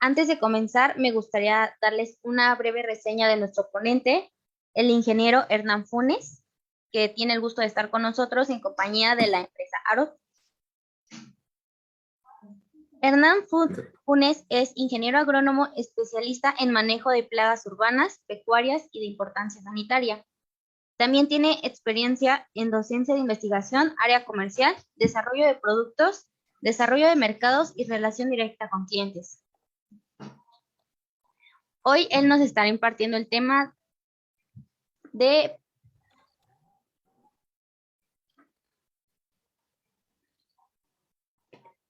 Antes de comenzar, me gustaría darles una breve reseña de nuestro ponente, el ingeniero Hernán Funes, que tiene el gusto de estar con nosotros en compañía de la empresa Arot. Hernán Funes es ingeniero agrónomo especialista en manejo de plagas urbanas, pecuarias y de importancia sanitaria. También tiene experiencia en docencia de investigación, área comercial, desarrollo de productos, desarrollo de mercados y relación directa con clientes. Hoy él nos estará impartiendo el tema de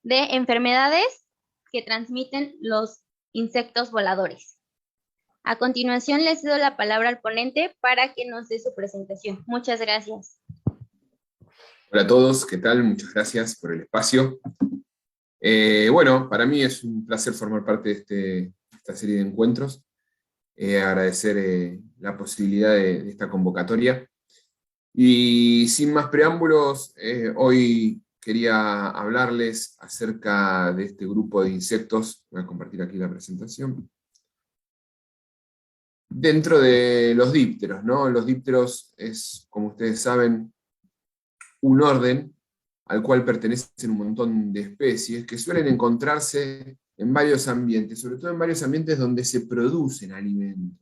enfermedades que transmiten los insectos voladores. A continuación, le cedo la palabra al ponente para que nos dé su presentación. Muchas gracias. Hola a todos, ¿qué tal? Muchas gracias por el espacio. Bueno, para mí es un placer formar parte de esta serie de encuentros. Agradecer la posibilidad de esta convocatoria. Y sin más preámbulos, hoy quería hablarles acerca de este grupo de insectos. Voy a compartir aquí la presentación. Dentro de los dípteros, ¿no? Los dípteros es, como ustedes saben, un orden al cual pertenecen un montón de especies que suelen encontrarse en varios ambientes, sobre todo en varios ambientes donde se producen alimentos.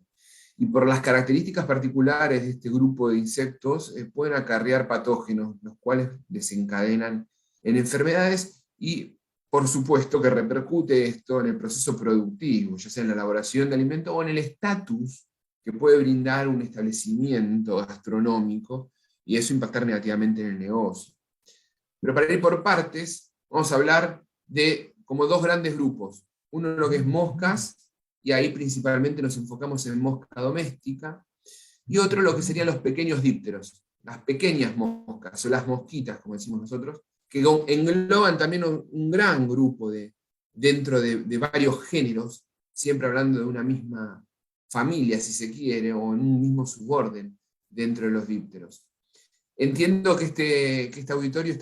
Y por las características particulares de este grupo de insectos, pueden acarrear patógenos, los cuales desencadenan en enfermedades y, por supuesto, que repercute esto en el proceso productivo, ya sea en la elaboración de alimentos o en el estatus que puede brindar un establecimiento gastronómico, y eso impactar negativamente en el negocio. Pero para ir por partes, vamos a hablar de como dos grandes grupos. Uno lo que es moscas, y ahí principalmente nos enfocamos en mosca doméstica, y otro lo que serían los pequeños dípteros, las pequeñas moscas, o las mosquitas, como decimos nosotros, que engloban también un gran grupo dentro de varios géneros, siempre hablando de una misma familia, si se quiere, o en un mismo suborden dentro de los dípteros. Entiendo que este auditorio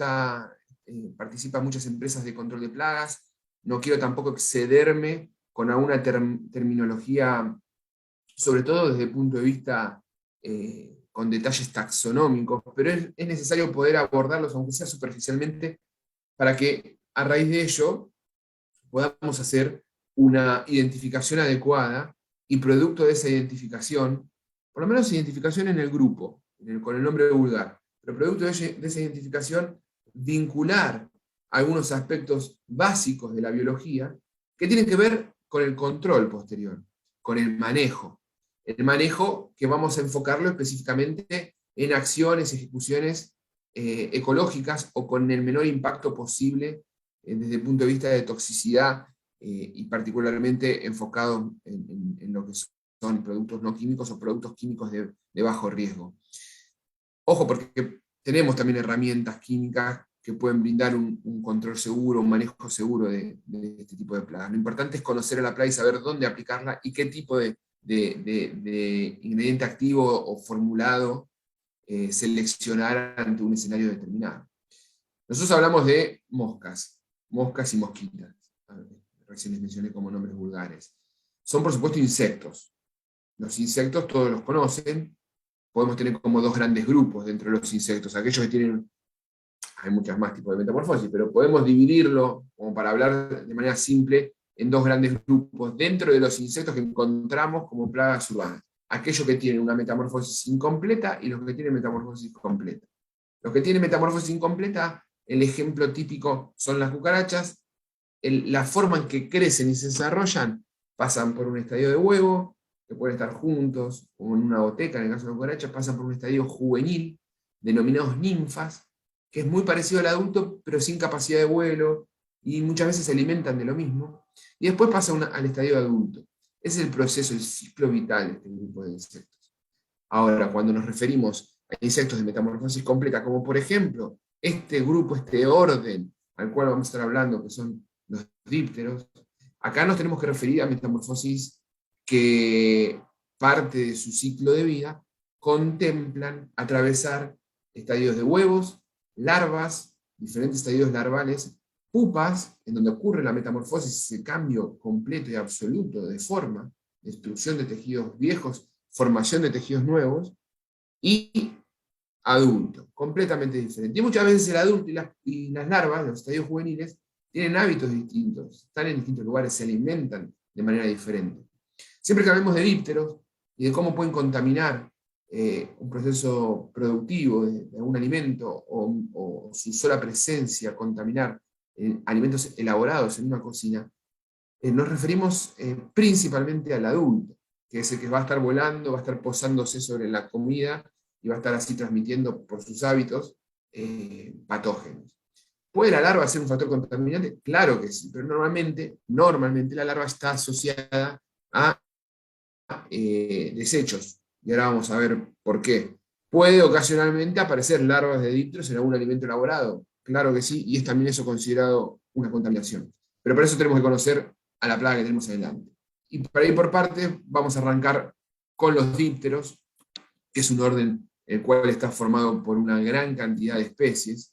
participa muchas empresas de control de plagas. No quiero tampoco excederme con alguna terminología, sobre todo desde el punto de vista con detalles taxonómicos, pero es necesario poder abordarlos, aunque sea superficialmente, para que a raíz de ello podamos hacer una identificación adecuada y producto de esa identificación, por lo menos identificación en el grupo, con el nombre vulgar, pero producto de esa identificación, vincular algunos aspectos básicos de la biología que tienen que ver con el control posterior, con el manejo. El manejo que vamos a enfocarlo específicamente en acciones, ejecuciones ecológicas o con el menor impacto posible desde el punto de vista de toxicidad y particularmente enfocado en lo que son productos no químicos o productos químicos de bajo riesgo. Ojo, porque tenemos también herramientas químicas que pueden brindar un control seguro, un manejo seguro de este tipo de plagas. Lo importante es conocer a la plaga y saber dónde aplicarla y qué tipo de ingrediente activo o formulado seleccionar ante un escenario determinado. Nosotros hablamos de moscas y mosquitas. Recién les mencioné como nombres vulgares. Son, por supuesto, insectos. Los insectos todos los conocen. Podemos tener como dos grandes grupos dentro de los insectos. Aquellos que tienen, hay muchas más tipos de metamorfosis, pero podemos dividirlo, como para hablar de manera simple, en dos grandes grupos dentro de los insectos que encontramos como plagas urbanas. Aquellos que tienen una metamorfosis incompleta y los que tienen metamorfosis completa. Los que tienen metamorfosis incompleta, el ejemplo típico son las cucarachas. La forma en que crecen y se desarrollan pasan por un estadio de huevo, que pueden estar juntos, o en una boteca, en el caso de las cucarachas, pasan por un estadio juvenil, denominados ninfas, que es muy parecido al adulto, pero sin capacidad de vuelo, y muchas veces se alimentan de lo mismo, y después pasa al estadio adulto. Ese es el proceso, el ciclo vital de este grupo de insectos. Ahora, cuando nos referimos a insectos de metamorfosis completa, como por ejemplo este grupo, este orden al cual vamos a estar hablando, que son los dípteros, acá nos tenemos que referir a metamorfosis que parte de su ciclo de vida contemplan atravesar estadios de huevos, larvas, diferentes estadios larvales, pupas, en donde ocurre la metamorfosis, ese cambio completo y absoluto de forma, destrucción de tejidos viejos, formación de tejidos nuevos, y adulto, completamente diferente. Y muchas veces el adulto y las larvas, los estadios juveniles, tienen hábitos distintos, están en distintos lugares, se alimentan de manera diferente. Siempre que hablemos de dípteros y de cómo pueden contaminar un proceso productivo de algún alimento o su sola presencia contaminar alimentos elaborados en una cocina, nos referimos principalmente al adulto, que es el que va a estar volando, va a estar posándose sobre la comida y va a estar así transmitiendo por sus hábitos patógenos. ¿Puede la larva ser un factor contaminante? Claro que sí, pero normalmente la larva está asociada a desechos. Y ahora vamos a ver por qué. ¿Puede ocasionalmente aparecer larvas de dípteros en algún alimento elaborado? Claro que sí, y es también eso considerado una contaminación. Pero para eso tenemos que conocer a la plaga que tenemos adelante. Y para ir por parte, vamos a arrancar con los dípteros, que es un orden el cual está formado por una gran cantidad de especies.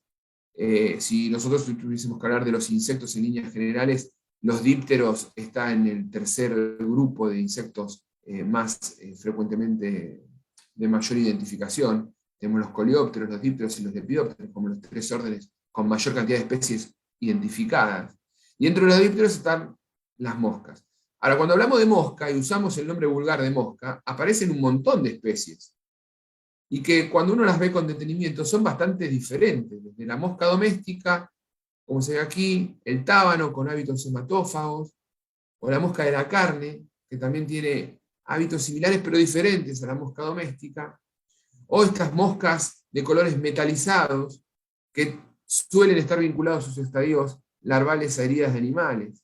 Si nosotros tuviésemos que hablar de los insectos en líneas generales, los dípteros están en el tercer grupo de insectos más frecuentemente de mayor identificación. Tenemos los coleópteros, los dípteros y los lepidópteros como los tres órdenes con mayor cantidad de especies identificadas. Y dentro de los dípteros están las moscas. Ahora, cuando hablamos de mosca y usamos el nombre vulgar de mosca, aparecen un montón de especies. Y que cuando uno las ve con detenimiento son bastante diferentes, desde la mosca doméstica, como se ve aquí, el tábano con hábitos hematófagos, o la mosca de la carne, que también tiene hábitos similares pero diferentes a la mosca doméstica, o estas moscas de colores metalizados, que suelen estar vinculados a sus estadios larvales a heridas de animales,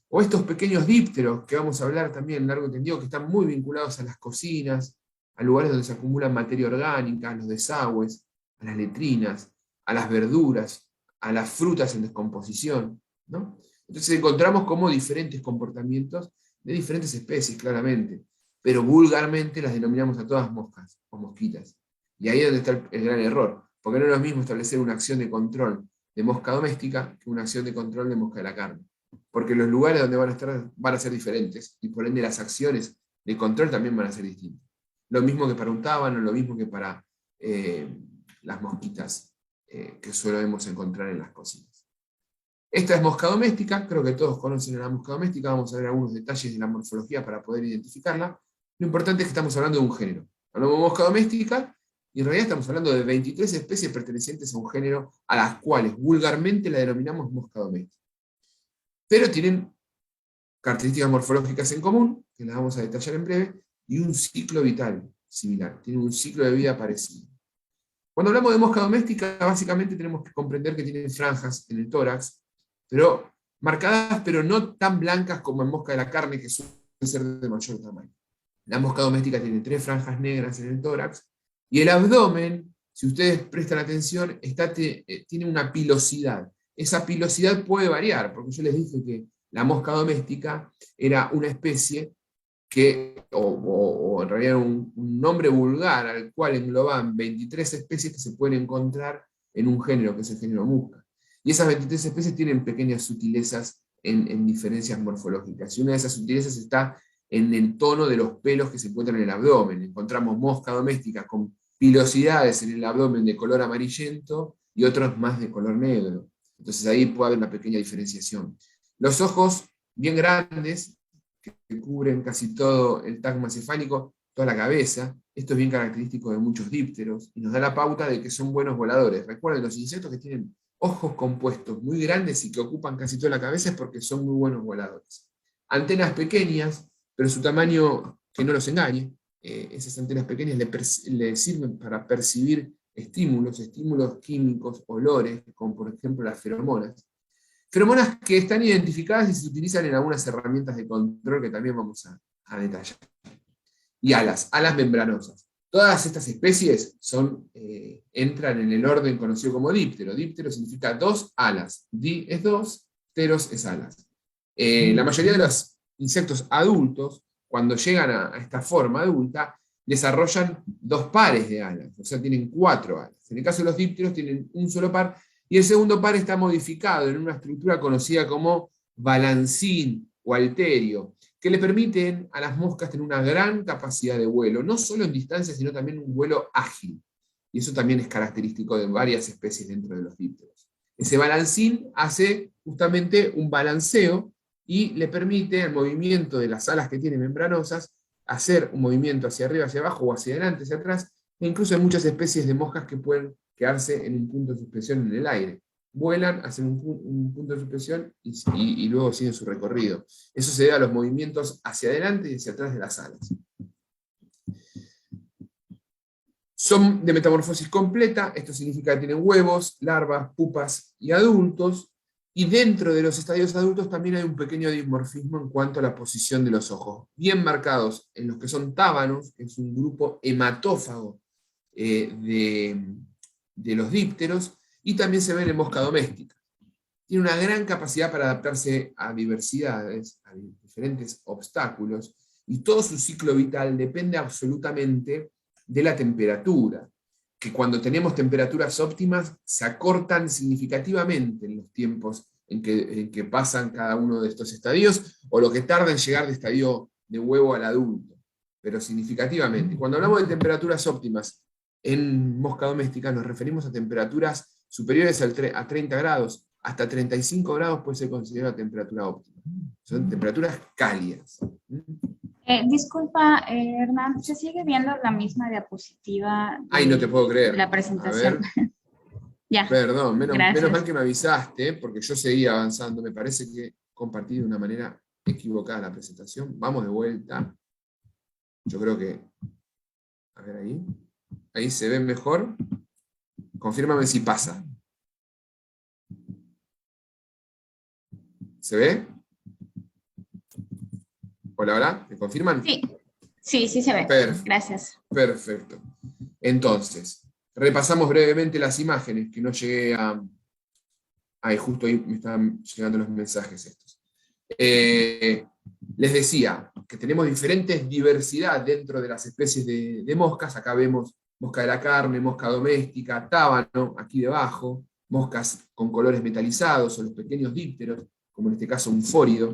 o estos pequeños dípteros, que vamos a hablar también largo y tendido, que están muy vinculados a las cocinas, a lugares donde se acumula materia orgánica, a los desagües, a las letrinas, a las verduras, a las frutas en descomposición, ¿no? Entonces encontramos como diferentes comportamientos de diferentes especies, claramente, pero vulgarmente las denominamos a todas moscas o mosquitas. Y ahí es donde está el gran error, porque no es lo mismo establecer una acción de control de mosca doméstica que una acción de control de mosca de la carne. Porque los lugares donde van a estar van a ser diferentes, y por ende las acciones de control también van a ser distintas. Lo mismo que para un tábano, lo mismo que para las mosquitas que solemos encontrar en las cocinas. Esta es mosca doméstica, creo que todos conocen a la mosca doméstica, vamos a ver algunos detalles de la morfología para poder identificarla. Lo importante es que estamos hablando de un género. Hablamos de mosca doméstica, y en realidad estamos hablando de 23 especies pertenecientes a un género, a las cuales vulgarmente la denominamos mosca doméstica. Pero tienen características morfológicas en común, que las vamos a detallar en breve, y un ciclo vital similar, tienen un ciclo de vida parecido. Cuando hablamos de mosca doméstica, básicamente tenemos que comprender que tienen franjas en el tórax, pero marcadas, pero no tan blancas como en mosca de la carne, que suelen ser de mayor tamaño. La mosca doméstica tiene 3 franjas negras en el tórax, y el abdomen, si ustedes prestan atención, tiene una pilosidad. Esa pilosidad puede variar, porque yo les dije que la mosca doméstica era una especie o en realidad un nombre vulgar al cual engloban 23 especies que se pueden encontrar en un género, que es el género Musca. Y esas 23 especies tienen pequeñas sutilezas en diferencias morfológicas. Y una de esas sutilezas está en el tono de los pelos que se encuentran en el abdomen. Encontramos mosca doméstica con pilosidades en el abdomen de color amarillento y otros más de color negro. Entonces ahí puede haber una pequeña diferenciación. Los ojos bien grandes, que cubren casi todo el tagma cefálico, toda la cabeza. Esto es bien característico de muchos dípteros y nos da la pauta de que son buenos voladores. Recuerden, los insectos que tienen ojos compuestos muy grandes y que ocupan casi toda la cabeza es porque son muy buenos voladores. Antenas pequeñas, pero su tamaño que no los engañe. Esas antenas pequeñas le sirven para percibir estímulos químicos, olores, como por ejemplo las feromonas. Feromonas que están identificadas y se utilizan en algunas herramientas de control que también vamos a detallar. Y alas membranosas. Todas estas especies entran en el orden conocido como díptero. Díptero significa 2 alas. Di es 2, pteros es alas. La mayoría de los insectos adultos, cuando llegan a esta forma adulta, desarrollan 2 pares de alas, o sea, tienen 4 alas. En el caso de los dípteros tienen un solo par, Y el segundo par está modificado en una estructura conocida como balancín o halterio, que le permiten a las moscas tener una gran capacidad de vuelo, no solo en distancia, sino también un vuelo ágil. Y eso también es característico de varias especies dentro de los dípteros. Ese balancín hace justamente un balanceo y le permite al movimiento de las alas que tiene membranosas hacer un movimiento hacia arriba, hacia abajo, o hacia adelante, hacia atrás, e incluso hay muchas especies de moscas que pueden quedarse en un punto de suspensión en el aire. Vuelan, hacen un punto de suspensión y luego siguen su recorrido. Eso se debe a los movimientos hacia adelante y hacia atrás de las alas. Son de metamorfosis completa, esto significa que tienen huevos, larvas, pupas y adultos, y dentro de los estadios adultos también hay un pequeño dimorfismo en cuanto a la posición de los ojos, bien marcados en los que son tábanos, que es un grupo hematófago de los dípteros, y también se ven en mosca doméstica. Tiene una gran capacidad para adaptarse a diversidades, a diferentes obstáculos, y todo su ciclo vital depende absolutamente de la temperatura, que cuando tenemos temperaturas óptimas se acortan significativamente en los tiempos en que pasan cada uno de estos estadios, o lo que tarda en llegar de estadio de huevo al adulto, pero significativamente. Cuando hablamos de temperaturas óptimas en mosca doméstica, nos referimos a temperaturas superiores a 30 grados, hasta 35 grados puede ser considerada temperatura óptima. Son temperaturas cálidas. Disculpa, Hernán, ¿se sigue viendo la misma diapositiva Ay, no te puedo creer. de la presentación? A ver. Ya. Perdón, menos Gracias. mal que me avisaste, porque yo seguía avanzando. Me parece que compartí de una manera equivocada la presentación. Vamos de vuelta. Yo creo que... A ver ahí. Ahí se ve mejor. Confírmame si pasa. ¿Se ve? Hola, hola. ¿Me confirman? Sí se ve. Perfecto. Gracias. Perfecto. Entonces, repasamos brevemente las imágenes, que no llegué a... Ahí, justo ahí me estaban llegando los mensajes estos. Les decía que tenemos diferentes diversidad dentro de las especies de moscas. Acá vemos mosca de la carne, mosca doméstica, tábano, aquí debajo, moscas con colores metalizados, o los pequeños dípteros, como en este caso un fórido.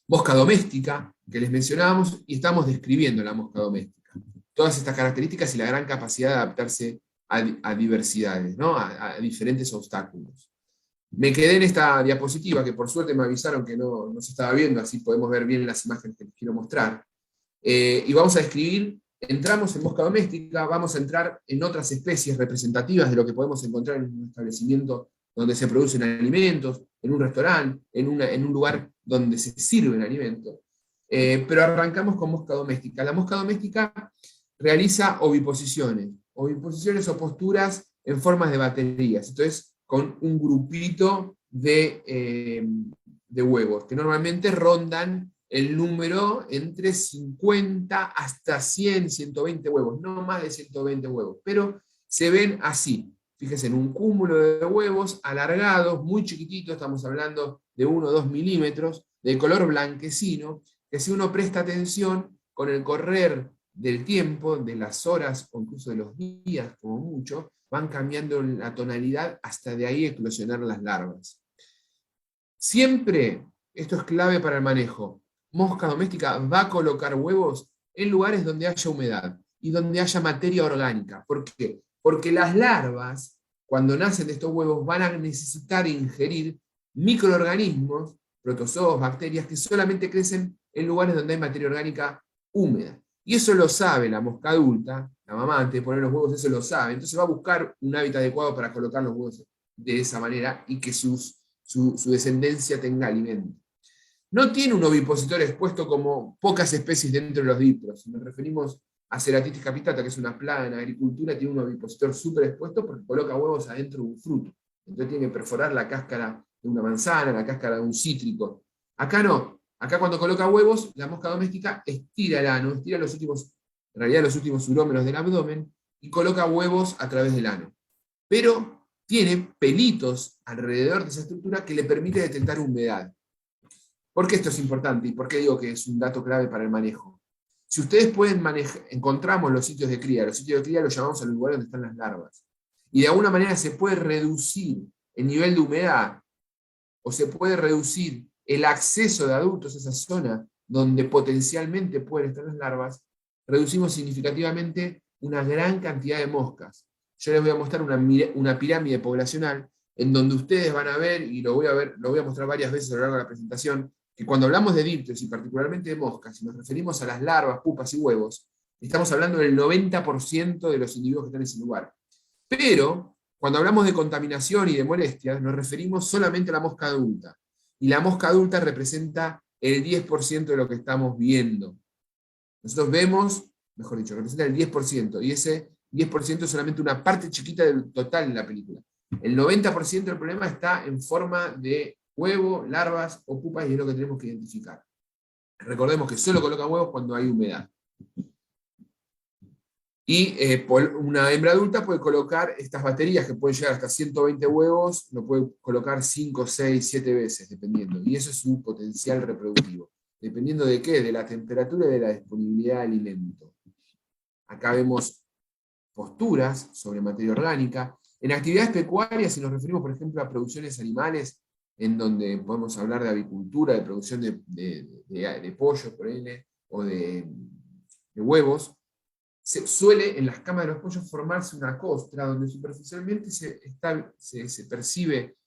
Mosca doméstica, que les mencionábamos, y estamos describiendo la mosca doméstica. Todas estas características y la gran capacidad de adaptarse a diversidades, ¿no? a diferentes obstáculos. Me quedé en esta diapositiva, que por suerte me avisaron que no se estaba viendo, así podemos ver bien las imágenes que les quiero mostrar. Y vamos a describir, entramos en mosca doméstica, vamos a entrar en otras especies representativas de lo que podemos encontrar en un establecimiento donde se producen alimentos, en un restaurante, en un lugar donde se sirven alimentos. Pero arrancamos con mosca doméstica. La mosca doméstica realiza oviposiciones o posturas en formas de baterías. Entonces, con un grupito de huevos, que normalmente rondan el número entre 50 hasta 100, 120 huevos, no más de 120 huevos, pero se ven así. Fíjense, en un cúmulo de huevos alargados, muy chiquititos, estamos hablando de 1 o 2 milímetros, de color blanquecino, que si uno presta atención, con el correr del tiempo, de las horas o incluso de los días, como mucho, van cambiando la tonalidad hasta de ahí eclosionar las larvas. Siempre, esto es clave para el manejo, mosca doméstica va a colocar huevos en lugares donde haya humedad y donde haya materia orgánica. ¿Por qué? Porque las larvas, cuando nacen de estos huevos, van a necesitar ingerir microorganismos, protozoos, bacterias, que solamente crecen en lugares donde hay materia orgánica húmeda. Y eso lo sabe la mosca adulta, la mamá antes de poner los huevos, eso lo sabe. Entonces va a buscar un hábitat adecuado para colocar los huevos de esa manera y que su descendencia tenga alimento. No tiene un ovipositor expuesto como pocas especies dentro de los dípteros. Si nos referimos a Ceratitis capitata, que es una plaga en agricultura, tiene un ovipositor súper expuesto porque coloca huevos adentro de un fruto. Entonces tiene que perforar la cáscara de una manzana, la cáscara de un cítrico. Acá no. Acá cuando coloca huevos, la mosca doméstica estira el ano, estira los últimos urómeros del abdomen y coloca huevos a través del ano. Pero tiene pelitos alrededor de esa estructura que le permite detectar humedad. ¿Por qué esto es importante? ¿Y por qué digo que es un dato clave para el manejo? Si ustedes pueden manejar, encontramos los sitios de cría los llamamos al lugar donde están las larvas. y de alguna manera se puede reducir el nivel de humedad, o se puede reducir el acceso de adultos a esa zona donde potencialmente pueden estar las larvas, reducimos significativamente una gran cantidad de moscas. Yo les voy a mostrar una pirámide poblacional en donde ustedes van a ver, y lo voy a mostrar varias veces a lo largo de la presentación, que cuando hablamos de dípteros y particularmente de moscas, si nos referimos a las larvas, pupas y huevos, estamos hablando del 90% de los individuos que están en ese lugar. Pero, cuando hablamos de contaminación y de molestias, nos referimos solamente a la mosca adulta. Y la mosca adulta representa el 10% de lo que estamos viendo. Nosotros vemos, mejor dicho, representa el 10%, y ese 10% es solamente una parte chiquita del total de la película. El 90% del problema está en forma de huevo, larvas o pupas, y es lo que tenemos que identificar. Recordemos que solo colocan huevos cuando hay humedad. Y una hembra adulta puede colocar estas baterías que pueden llegar hasta 120 huevos, lo puede colocar 5, 6, 7 veces, dependiendo. Y eso es su potencial reproductivo. ¿Dependiendo de qué? De la temperatura y de la disponibilidad de alimento. Acá vemos posturas sobre materia orgánica. En actividades pecuarias, si nos referimos, por ejemplo, a producciones animales, en donde podemos hablar de avicultura, de producción de pollo, por ejemplo, o de huevos, se suele en las camas de los pollos formarse una costra donde superficialmente se percibe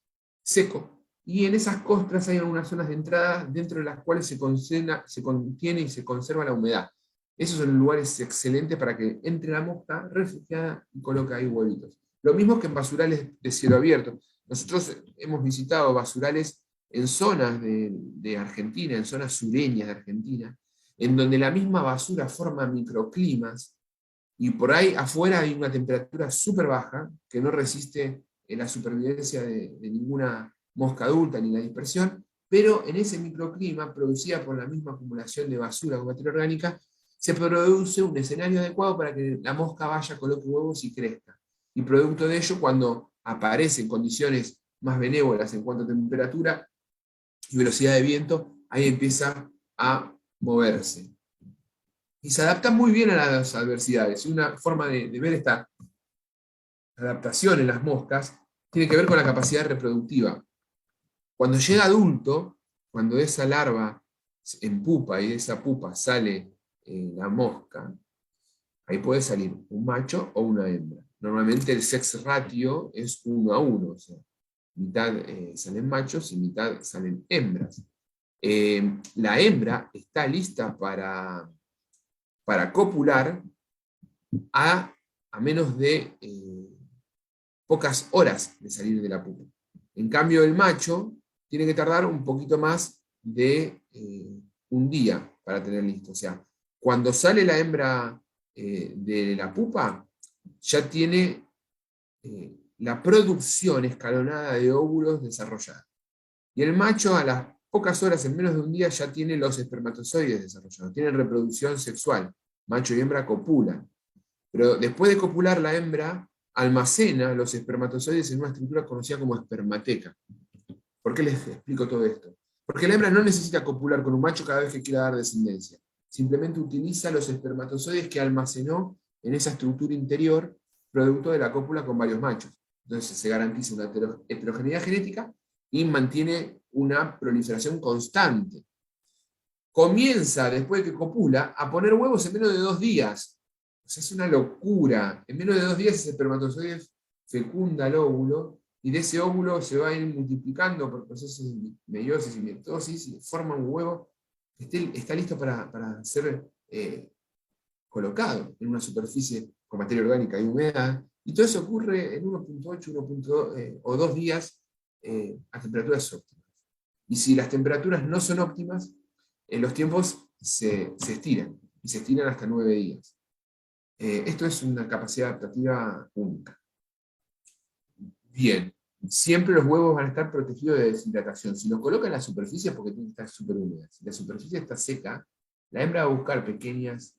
seco, y en esas costras hay algunas zonas de entrada dentro de las cuales se contiene y se conserva la humedad. Esos son lugares excelentes para que entre la mosca refugiada y coloque ahí huevitos. Lo mismo que en basurales de cielo abierto. Nosotros hemos visitado basurales en zonas de Argentina, en zonas sureñas de Argentina, en donde la misma basura forma microclimas, y por ahí afuera hay una temperatura súper baja que no resiste la supervivencia de ninguna mosca adulta ni la dispersión, pero en ese microclima, producida por la misma acumulación de basura con materia orgánica, se produce un escenario adecuado para que la mosca vaya, coloque huevos y crezca. Y producto de ello, cuando aparece en condiciones más benévolas en cuanto a temperatura y velocidad de viento, ahí empieza a moverse. Y se adapta muy bien a las adversidades. Y una forma de ver esta adaptación en las moscas tiene que ver con la capacidad reproductiva. Cuando llega adulto, cuando esa larva en pupa y de esa pupa sale la mosca, ahí puede salir un macho o una hembra. Normalmente el sex ratio es 1:1, o sea, mitad salen machos y mitad salen hembras. La hembra está lista para copular a menos de pocas horas de salir de la pupa. En cambio, el macho tiene que tardar un poquito más de un día para tener listo. O sea, cuando sale la hembra de la pupa, ya tiene la producción escalonada de óvulos desarrollada. Y el macho, a las pocas horas, en menos de un día, ya tiene los espermatozoides desarrollados, tiene reproducción sexual. Macho y hembra copulan. Pero después de copular, la hembra almacena los espermatozoides en una estructura conocida como espermateca. ¿Por qué les explico todo esto? Porque la hembra no necesita copular con un macho cada vez que quiera dar descendencia. Simplemente utiliza los espermatozoides que almacenó en esa estructura interior, producto de la cópula con varios machos. Entonces se garantiza una heterogeneidad genética y mantiene una proliferación constante. Comienza, después de que copula, a poner huevos en menos de 2 días. O sea, es una locura. En menos de 2 días ese espermatozoide fecunda el óvulo, y de ese óvulo se va a ir multiplicando por procesos de meiosis y mitosis, y forma un huevo que está listo para ser colocado en una superficie con materia orgánica y humedad. Y todo eso ocurre en 1.8, 1.2 o 2 días a temperaturas óptimas. Y si las temperaturas no son óptimas, los tiempos se estiran, y se estiran hasta 9 días. Esto es una capacidad adaptativa única. Bien, siempre los huevos van a estar protegidos de deshidratación. Si los colocan en la superficie es porque tienen que estar súper húmedas. Si la superficie está seca, la hembra va a buscar pequeñas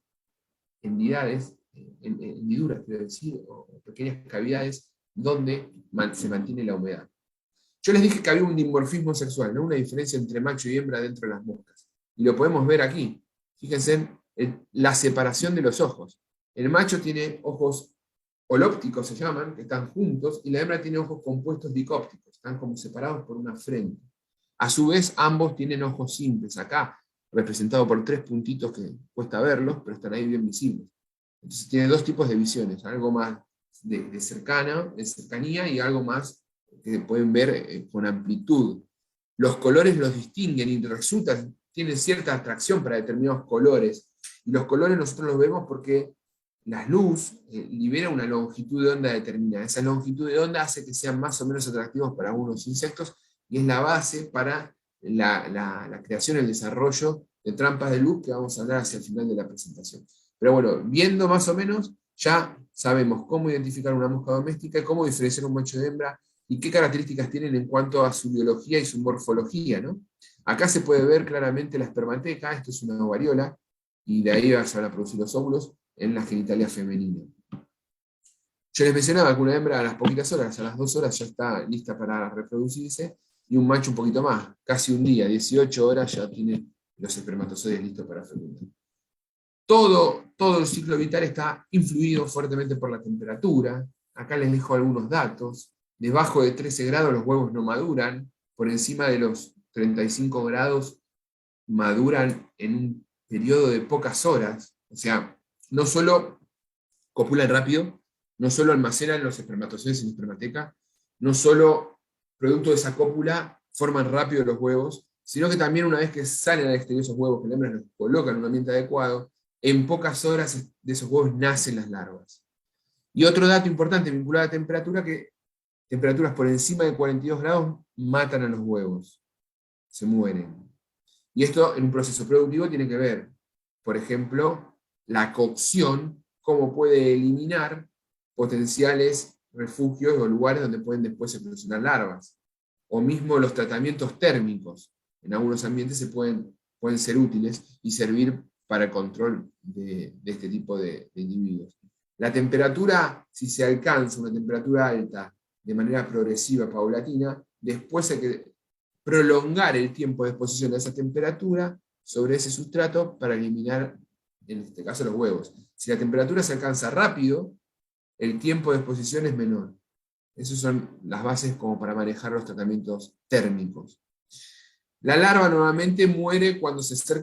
hendiduras, quiero decir, o pequeñas cavidades donde se mantiene la humedad. Yo les dije que había un dimorfismo sexual, ¿no? Una diferencia entre macho y hembra dentro de las moscas. Y lo podemos ver aquí. Fíjense en la separación de los ojos. El macho tiene ojos holópticos se llaman, que están juntos, y la hembra tiene ojos compuestos dicópticos, están como separados por una frente. A su vez, ambos tienen ojos simples, acá representado por 3 puntitos que cuesta verlos, pero están ahí bien visibles. Entonces tiene 2 tipos de visiones, algo más de cercanía, y algo más que pueden ver con amplitud. Los colores los distinguen y resultan, tienen cierta atracción para determinados colores, y los colores nosotros los vemos porque la luz libera una longitud de onda determinada. Esa longitud de onda hace que sean más o menos atractivos para algunos insectos, y es la base para la creación y el desarrollo de trampas de luz que vamos a hablar hacia el final de la presentación. Pero bueno, viendo más o menos, ya sabemos cómo identificar una mosca doméstica, cómo diferenciar un macho de hembra, y qué características tienen en cuanto a su biología y su morfología, ¿no? Acá se puede ver claramente la espermateca, esto es una ovariola, y de ahí se van a producir los óvulos en la genitalia femenina. Yo les mencionaba que una hembra a las poquitas horas, a las 2 horas, ya está lista para reproducirse, y un macho un poquito más, casi un día, 18 horas, ya tiene los espermatozoides listos para fecundar. Todo el ciclo vital está influido fuertemente por la temperatura. Acá les dejo algunos datos. Debajo de 13 grados los huevos no maduran, por encima de los 35 grados maduran en un periodo de pocas horas. O sea, no solo copulan rápido, no solo almacenan los espermatozoides en la espermateca, no solo producto de esa cópula forman rápido los huevos, sino que también una vez que salen al exterior esos huevos, que la hembra los coloca en un ambiente adecuado, en pocas horas de esos huevos nacen las larvas. Y otro dato importante vinculado a la temperatura, que temperaturas por encima de 42 grados matan a los huevos, se mueren. Y esto en un proceso productivo tiene que ver, por ejemplo, la cocción, cómo puede eliminar potenciales refugios o lugares donde pueden después eclosionar larvas. O mismo los tratamientos térmicos, en algunos ambientes pueden ser útiles y servir para el control de este tipo de individuos. La temperatura, si se alcanza una temperatura alta de manera progresiva, paulatina, después hay que prolongar el tiempo de exposición a esa temperatura sobre ese sustrato para eliminar, en este caso, los huevos. Si la temperatura se alcanza rápido, el tiempo de exposición es menor. Esas son las bases como para manejar los tratamientos térmicos. La larva normalmente muere cuando está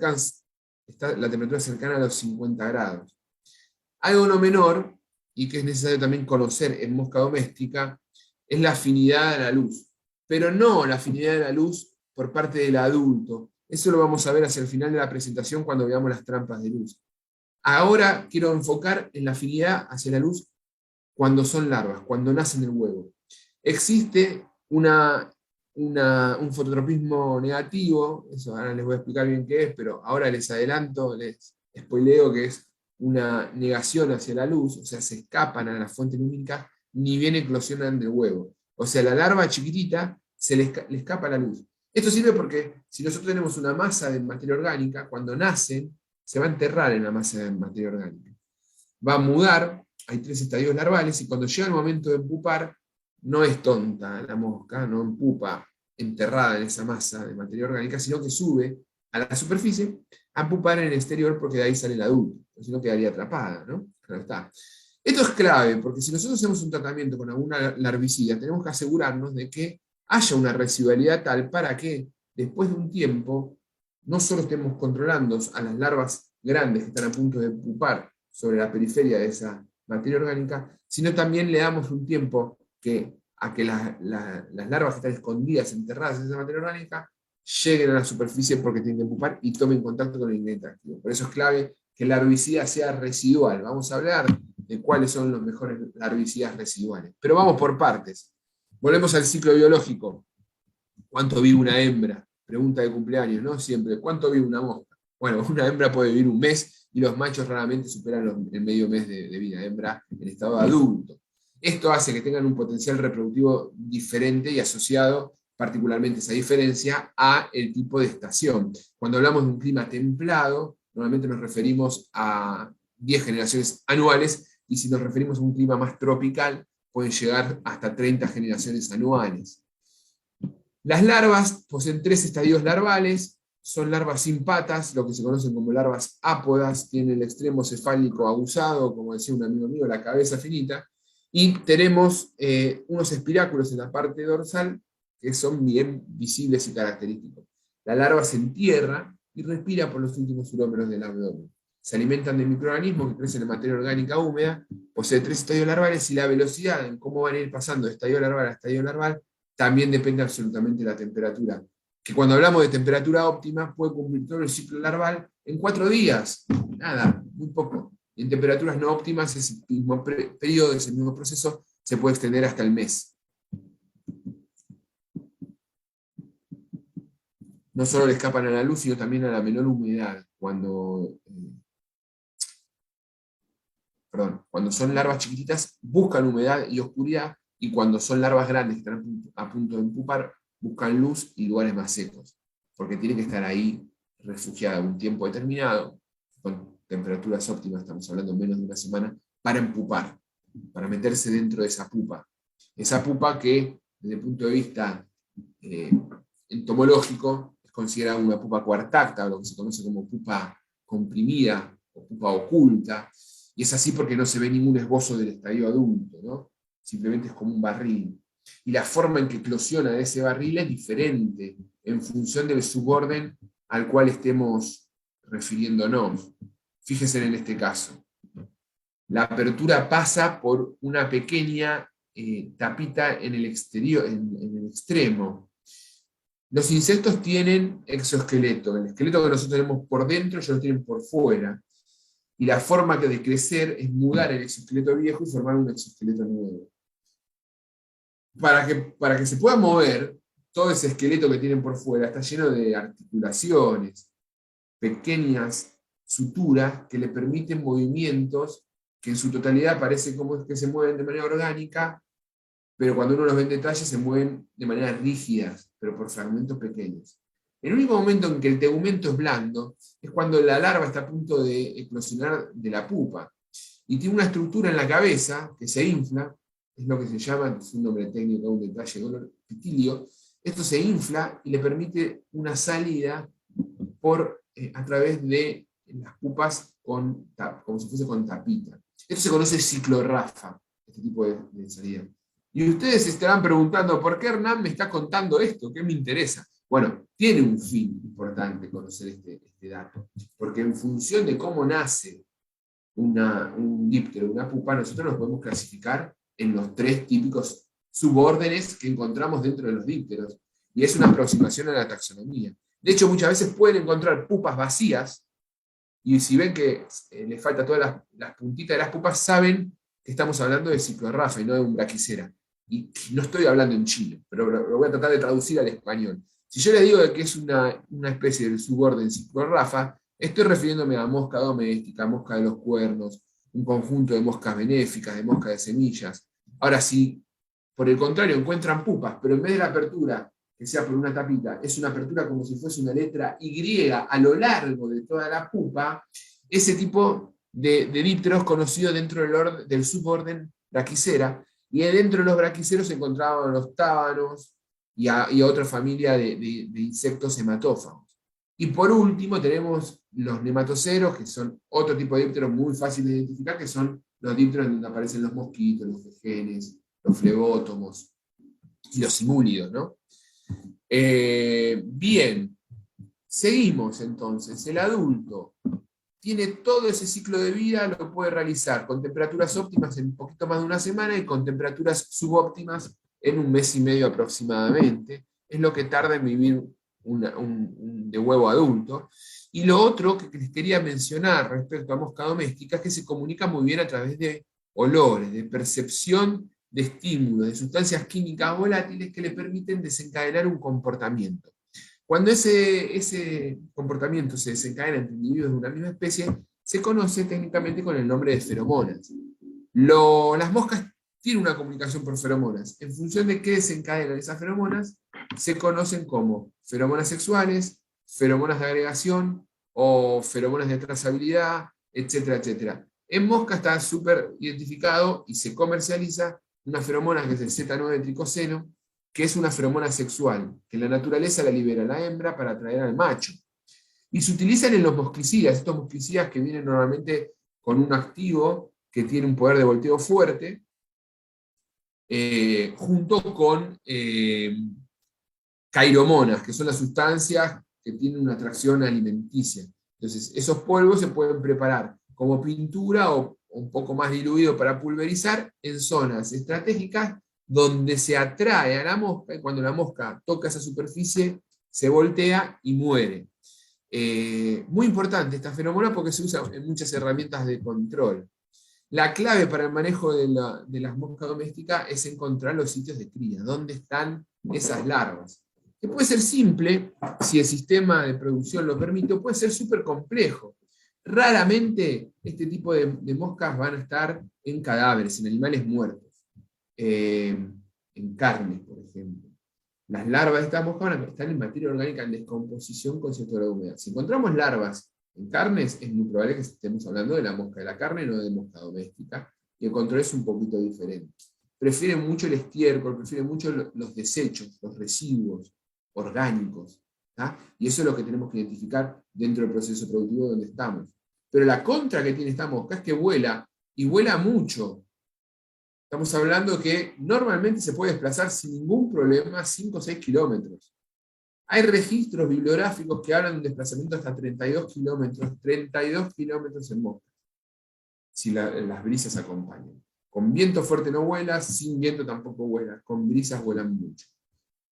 la temperatura cercana a los 50 grados. Algo no menor, y que es necesario también conocer en mosca doméstica, es la afinidad a la luz. Pero no la afinidad a la luz por parte del adulto. Eso lo vamos a ver hacia el final de la presentación cuando veamos las trampas de luz. Ahora quiero enfocar en la afinidad hacia la luz cuando son larvas, cuando nacen del huevo. Existe un fototropismo negativo, eso ahora les voy a explicar bien qué es, pero ahora les adelanto, les spoileo que es una negación hacia la luz, o sea, se escapan a la fuente lumínica, ni bien eclosionan del huevo. O sea, la larva chiquitita se le escapa la luz. Esto sirve porque si nosotros tenemos una masa de materia orgánica, cuando nacen, se va a enterrar en la masa de materia orgánica. Va a mudar, hay 3 estadios larvales, y cuando llega el momento de pupar, no es tonta la mosca, no empupa enterrada en esa masa de materia orgánica, sino que sube a la superficie a pupar en el exterior, porque de ahí sale el adulto, si no quedaría atrapada, ¿no? Claro está. Esto es clave, porque si nosotros hacemos un tratamiento con alguna larvicida, tenemos que asegurarnos de que haya una residualidad tal para que después de un tiempo no solo estemos controlando a las larvas grandes que están a punto de pupar sobre la periferia de esa materia orgánica, sino también le damos un tiempo a que las larvas que están escondidas, enterradas en esa materia orgánica, lleguen a la superficie porque tienen que pupar y tomen contacto con el ingrediente activo. Por eso es clave que la herbicida sea residual. Vamos a hablar de cuáles son los mejores herbicidas residuales. Pero vamos por partes. Volvemos al ciclo biológico. ¿Cuánto vive una hembra? Pregunta de cumpleaños, ¿no? Siempre. ¿Cuánto vive una mosca? Bueno, una hembra puede vivir un mes, y los machos raramente superan el medio mes de vida. Hembra en estado adulto. Esto hace que tengan un potencial reproductivo diferente y asociado particularmente esa diferencia a el tipo de estación. Cuando hablamos de un clima templado, normalmente nos referimos a 10 generaciones anuales, y si nos referimos a un clima más tropical, pueden llegar hasta 30 generaciones anuales. Las larvas poseen 3 estadios larvales, son larvas sin patas, lo que se conocen como larvas ápodas, tienen el extremo cefálico aguzado, como decía un amigo mío, la cabeza finita, Y tenemos unos espiráculos en la parte dorsal que son bien visibles y característicos. La larva se entierra y respira por los últimos urómeros del abdomen. Se alimentan de microorganismos que crecen en materia orgánica húmeda, posee 3 estadios larvales y la velocidad en cómo van a ir pasando de estadio larval a estadio larval también depende absolutamente de la temperatura. Que cuando hablamos de temperatura óptima puede cumplir todo el ciclo larval en 4 días. Nada, muy poco. Y en temperaturas no óptimas, ese mismo periodo, ese mismo proceso, se puede extender hasta el mes. No solo le escapan a la luz, sino también a la menor humedad. Cuando son larvas chiquititas, buscan humedad y oscuridad, y cuando son larvas grandes que están a punto de empupar, buscan luz y lugares más secos, porque tienen que estar ahí refugiadas un tiempo determinado, con temperaturas óptimas, estamos hablando menos de una semana, para empupar, para meterse dentro de esa pupa. Esa pupa que, desde el punto de vista entomológico, es considerada una pupa cuartacta, o lo que se conoce como pupa comprimida, o pupa oculta, y es así porque no se ve ningún esbozo del estadio adulto, ¿no? Simplemente es como un barril. Y la forma en que eclosiona de ese barril es diferente en función del suborden al cual estemos refiriéndonos. Fíjense en este caso. La apertura pasa por una pequeña tapita en el exterior, en el extremo. Los insectos tienen exoesqueleto. El esqueleto que nosotros tenemos por dentro, ellos lo tienen por fuera. Y la forma de crecer es mudar el exoesqueleto viejo y formar un exoesqueleto nuevo. Para que se pueda mover, todo ese esqueleto que tienen por fuera está lleno de articulaciones, pequeñas suturas que le permiten movimientos que en su totalidad parece como es que se mueven de manera orgánica, pero cuando uno los ve en detalle se mueven de manera rígidas, pero por fragmentos pequeños. El único momento en que el tegumento es blando es cuando la larva está a punto de eclosionar de la pupa y tiene una estructura en la cabeza que se infla, es lo que se llama, es un nombre técnico, un detalle, dolor pitilio. Esto se infla y le permite una salida a través de las pupas como si fuese con tapita. Esto se conoce ciclorrafa, este tipo de salida. Y ustedes se estarán preguntando, ¿por qué Hernán me está contando esto? ¿Qué me interesa? Bueno, tiene un fin importante conocer este dato, porque en función de cómo nace un díptero, una pupa, nosotros los podemos clasificar en los 3 típicos subórdenes que encontramos dentro de los dípteros, y es una aproximación a la taxonomía. De hecho, muchas veces pueden encontrar pupas vacías, y si ven que les falta todas las puntitas de las pupas, saben que estamos hablando de ciclorrafa y no de un braquicera. Y no estoy hablando en chino, pero lo voy a tratar de traducir al español. Si yo les digo que es una especie del suborden ciclorrafa, estoy refiriéndome a mosca doméstica, mosca de los cuernos, un conjunto de moscas benéficas, de moscas de semillas. Ahora, si por el contrario encuentran pupas, pero en vez de la apertura que sea por una tapita, es una apertura como si fuese una letra Y a lo largo de toda la pupa, ese tipo de dípteros conocido dentro del suborden braquicera, y dentro de los braquiceros se encontraban los tábanos y otra familia de insectos hematófagos. Y por último tenemos los nematoceros, que son otro tipo de dípteros muy fáciles de identificar, que son los dípteros donde aparecen los mosquitos, los jejenes, los flebótomos y los simúlidos, ¿no? Bien, seguimos entonces. El adulto tiene todo ese ciclo de vida, lo puede realizar con temperaturas óptimas en un poquito más de una semana y con temperaturas subóptimas en un mes y medio aproximadamente. Es lo que tarda en vivir de huevo adulto. Y lo otro que les quería mencionar respecto a mosca doméstica es que se comunica muy bien a través de olores, de percepción de estímulos, de sustancias químicas volátiles que le permiten desencadenar un comportamiento. Cuando ese comportamiento se desencadena entre individuos de una misma especie, se conoce técnicamente con el nombre de feromonas. Las moscas tienen una comunicación por feromonas. En función de qué desencadenan esas feromonas, se conocen como feromonas sexuales, feromonas de agregación o feromonas de trazabilidad, etcétera, etcétera. En mosca está súper identificado y se comercializa una feromona que es el Z9-tricoseno, que es una feromona sexual, que en la naturaleza la libera la hembra para atraer al macho. Y se utilizan en los mosquicidas, estos mosquicidas que vienen normalmente con un activo que tiene un poder de volteo fuerte, junto con cairomonas, que son las sustancias que tienen una atracción alimenticia. Entonces, esos polvos se pueden preparar como pintura o un poco más diluido para pulverizar en zonas estratégicas donde se atrae a la mosca, y cuando la mosca toca esa superficie, se voltea y muere. Muy importante esta feromona porque se usa en muchas herramientas de control. La clave para el manejo de las moscas domésticas es encontrar los sitios de cría, dónde están esas larvas. Que puede ser simple, si el sistema de producción lo permite, o puede ser súper complejo. Raramente este tipo de moscas van a estar en cadáveres, en animales muertos, en carne, por ejemplo. Las larvas de estas moscas van a estar en materia orgánica en descomposición con cierto grado de humedad. Si encontramos larvas en carnes, es muy probable que estemos hablando de la mosca de la carne, no de mosca doméstica, y el control es un poquito diferente. Prefieren mucho el estiércol, prefieren mucho los desechos, los residuos orgánicos, ¿tá? Y eso es lo que tenemos que identificar dentro del proceso productivo donde estamos. Pero la contra que tiene esta mosca es que vuela, y vuela mucho. Estamos hablando que normalmente se puede desplazar sin ningún problema 5 o 6 kilómetros. Hay registros bibliográficos que hablan de un desplazamiento hasta 32 kilómetros en mosca, si las brisas acompañan. Con viento fuerte no vuela, sin viento tampoco vuela, con brisas vuelan mucho.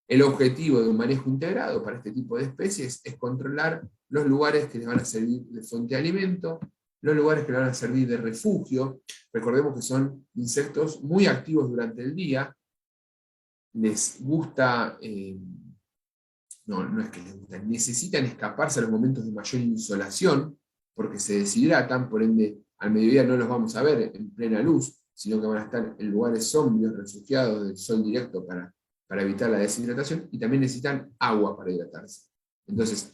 El objetivo de un manejo integrado para este tipo de especies es controlar los lugares que les van a servir de fuente de alimento, los lugares que les van a servir de refugio. Recordemos que son insectos muy activos durante el día, les gusta, no es que les gusta, necesitan escaparse a los momentos de mayor insolación, porque se deshidratan, por ende al mediodía no los vamos a ver en plena luz, sino que van a estar en lugares sombríos, refugiados del sol directo para evitar la deshidratación, y también necesitan agua para hidratarse. Entonces,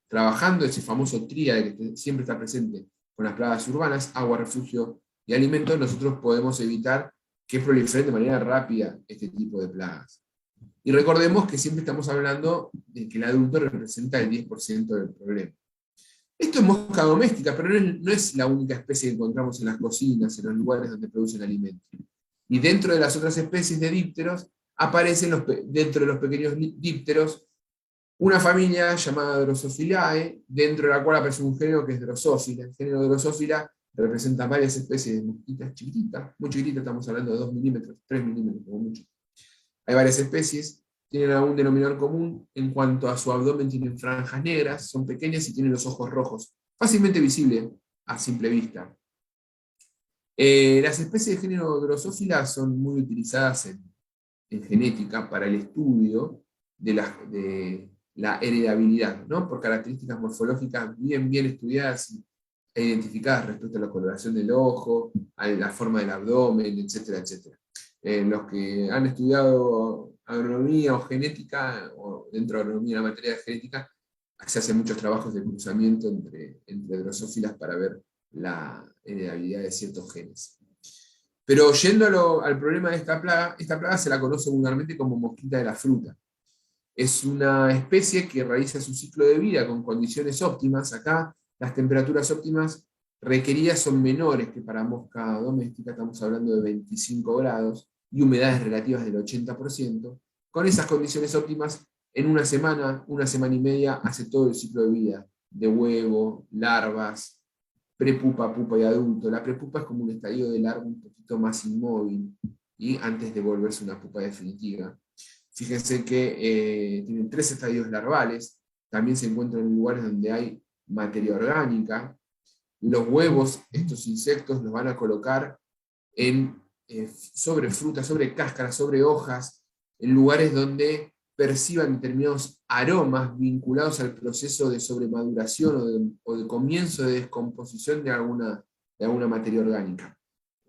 trabajando ese famoso tríade que siempre está presente con las plagas urbanas, agua, refugio y alimento, nosotros podemos evitar que proliferen de manera rápida este tipo de plagas. Y recordemos que siempre estamos hablando de que el adulto representa el 10% del problema. Esto es mosca doméstica, pero no es la única especie que encontramos en las cocinas, en los lugares donde producen alimentos. Y dentro de las otras especies de dípteros, aparecen dentro de los pequeños dípteros una familia llamada Drosophilae, dentro de la cual aparece un género que es Drosophila. El género Drosophila representa varias especies de mosquitas chiquititas, muy chiquititas, estamos hablando de 2 milímetros, 3 milímetros como mucho. Hay varias especies, tienen algún denominador común en cuanto a su abdomen, tienen franjas negras, son pequeñas y tienen los ojos rojos, fácilmente visible a simple vista. Las especies de género Drosophila son muy utilizadas en genética para el estudio de la heredabilidad, ¿no? Por características morfológicas bien estudiadas e identificadas respecto a la coloración del ojo, a la forma del abdomen, etcétera, etcétera. Los que han estudiado agronomía o genética, o dentro de agronomía la materia de genética, se hacen muchos trabajos de cruzamiento entre drosófilas para ver la heredabilidad de ciertos genes. Pero yendo al problema de esta plaga se la conoce vulgarmente como mosquita de la fruta. Es una especie que realiza su ciclo de vida con condiciones óptimas. Acá las temperaturas óptimas requeridas son menores que para mosca doméstica, estamos hablando de 25 grados, y humedades relativas del 80%. Con esas condiciones óptimas, en una semana y media, hace todo el ciclo de vida, de huevo, larvas, prepupa, pupa y adulto. La prepupa es como un estadio de larva un poquito más inmóvil, y antes de volverse una pupa definitiva. Fíjense que tienen 3 estadios larvales, también se encuentran en lugares donde hay materia orgánica. Los huevos, estos insectos, los van a colocar sobre frutas, sobre cáscaras, sobre hojas, en lugares donde perciban determinados aromas vinculados al proceso de sobremaduración o de comienzo de descomposición de alguna materia orgánica.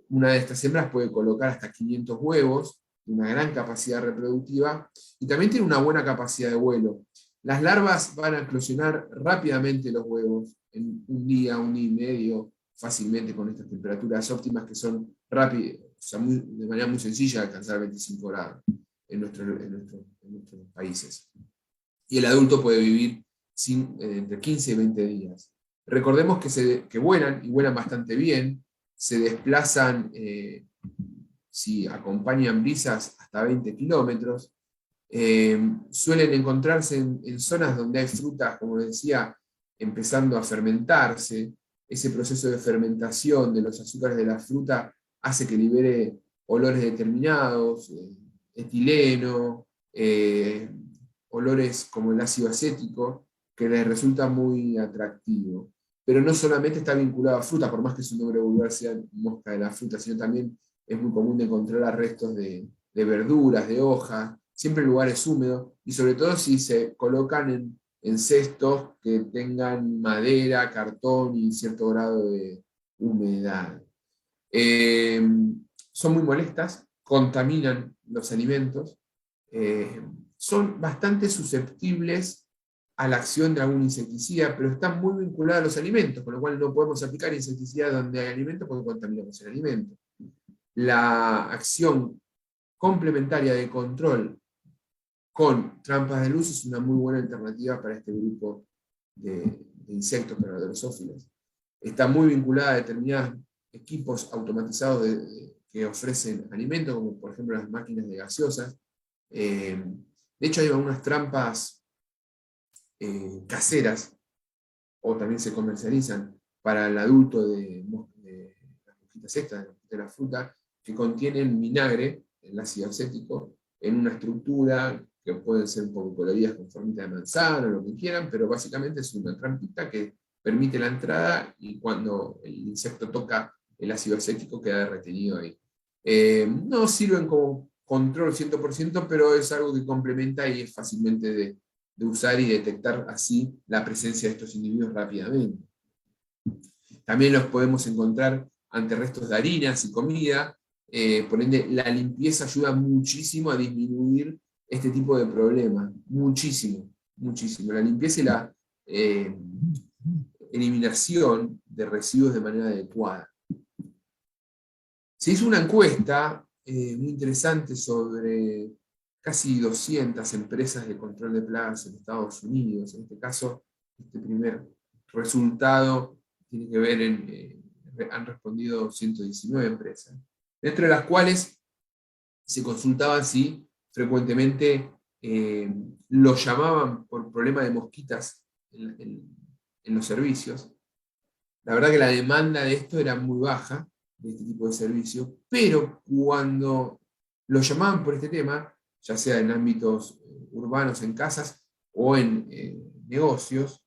Una de estas hembras puede colocar hasta 500 huevos, una gran capacidad reproductiva, y también tiene una buena capacidad de vuelo. Las larvas van a eclosionar rápidamente los huevos, en un día y medio, fácilmente con estas temperaturas óptimas que son rápidas, o sea, de manera muy sencilla alcanzar 25 grados en nuestros países. Y el adulto puede vivir entre 15 y 20 días. Recordemos que vuelan, y vuelan bastante bien, se desplazan si acompañan brisas hasta 20 kilómetros. Suelen encontrarse en zonas donde hay frutas, como decía, empezando a fermentarse. Ese proceso de fermentación de los azúcares de la fruta hace que libere olores determinados, etileno, olores como el ácido acético, que les resulta muy atractivo. Pero no solamente está vinculado a fruta, por más que su nombre vulgar sea mosca de la fruta, sino también es muy común de encontrar restos de verduras, de hojas, siempre en lugares húmedos, y sobre todo si se colocan en cestos que tengan madera, cartón y cierto grado de humedad. Son muy molestas, contaminan los alimentos, son bastante susceptibles a la acción de algún insecticida, pero están muy vinculadas a los alimentos, con lo cual no podemos aplicar insecticida donde hay alimento porque contaminamos el alimento. La acción complementaria de control con trampas de luz es una muy buena alternativa para este grupo de insectos, para drosófilos. Está muy vinculada a determinados equipos automatizados que ofrecen alimentos, como por ejemplo las máquinas de gaseosas. De hecho hay algunas trampas caseras, o también se comercializan para el adulto de las mosquitas estas, de la fruta, que contienen vinagre, el ácido acético, en una estructura que pueden ser un poco coloridas con formita de manzana o lo que quieran, pero básicamente es una trampita que permite la entrada y cuando el insecto toca el ácido acético queda retenido ahí. No sirven como control 100%, pero es algo que complementa y es fácilmente de usar y detectar así la presencia de estos individuos rápidamente. También los podemos encontrar ante restos de harinas y comida, por ende la limpieza ayuda muchísimo a disminuir este tipo de problemas, muchísimo, muchísimo. La limpieza y la eliminación de residuos de manera adecuada. Se hizo una encuesta muy interesante sobre casi 200 empresas de control de plagas en Estados Unidos. En este caso, este primer resultado tiene que ver han respondido 119 empresas, dentro de las cuales se consultaba si frecuentemente lo llamaban por problema de mosquitas en los servicios. La verdad que la demanda de esto era muy baja, de este tipo de servicio, pero cuando lo llamaban por este tema, ya sea en ámbitos urbanos, en casas o en negocios,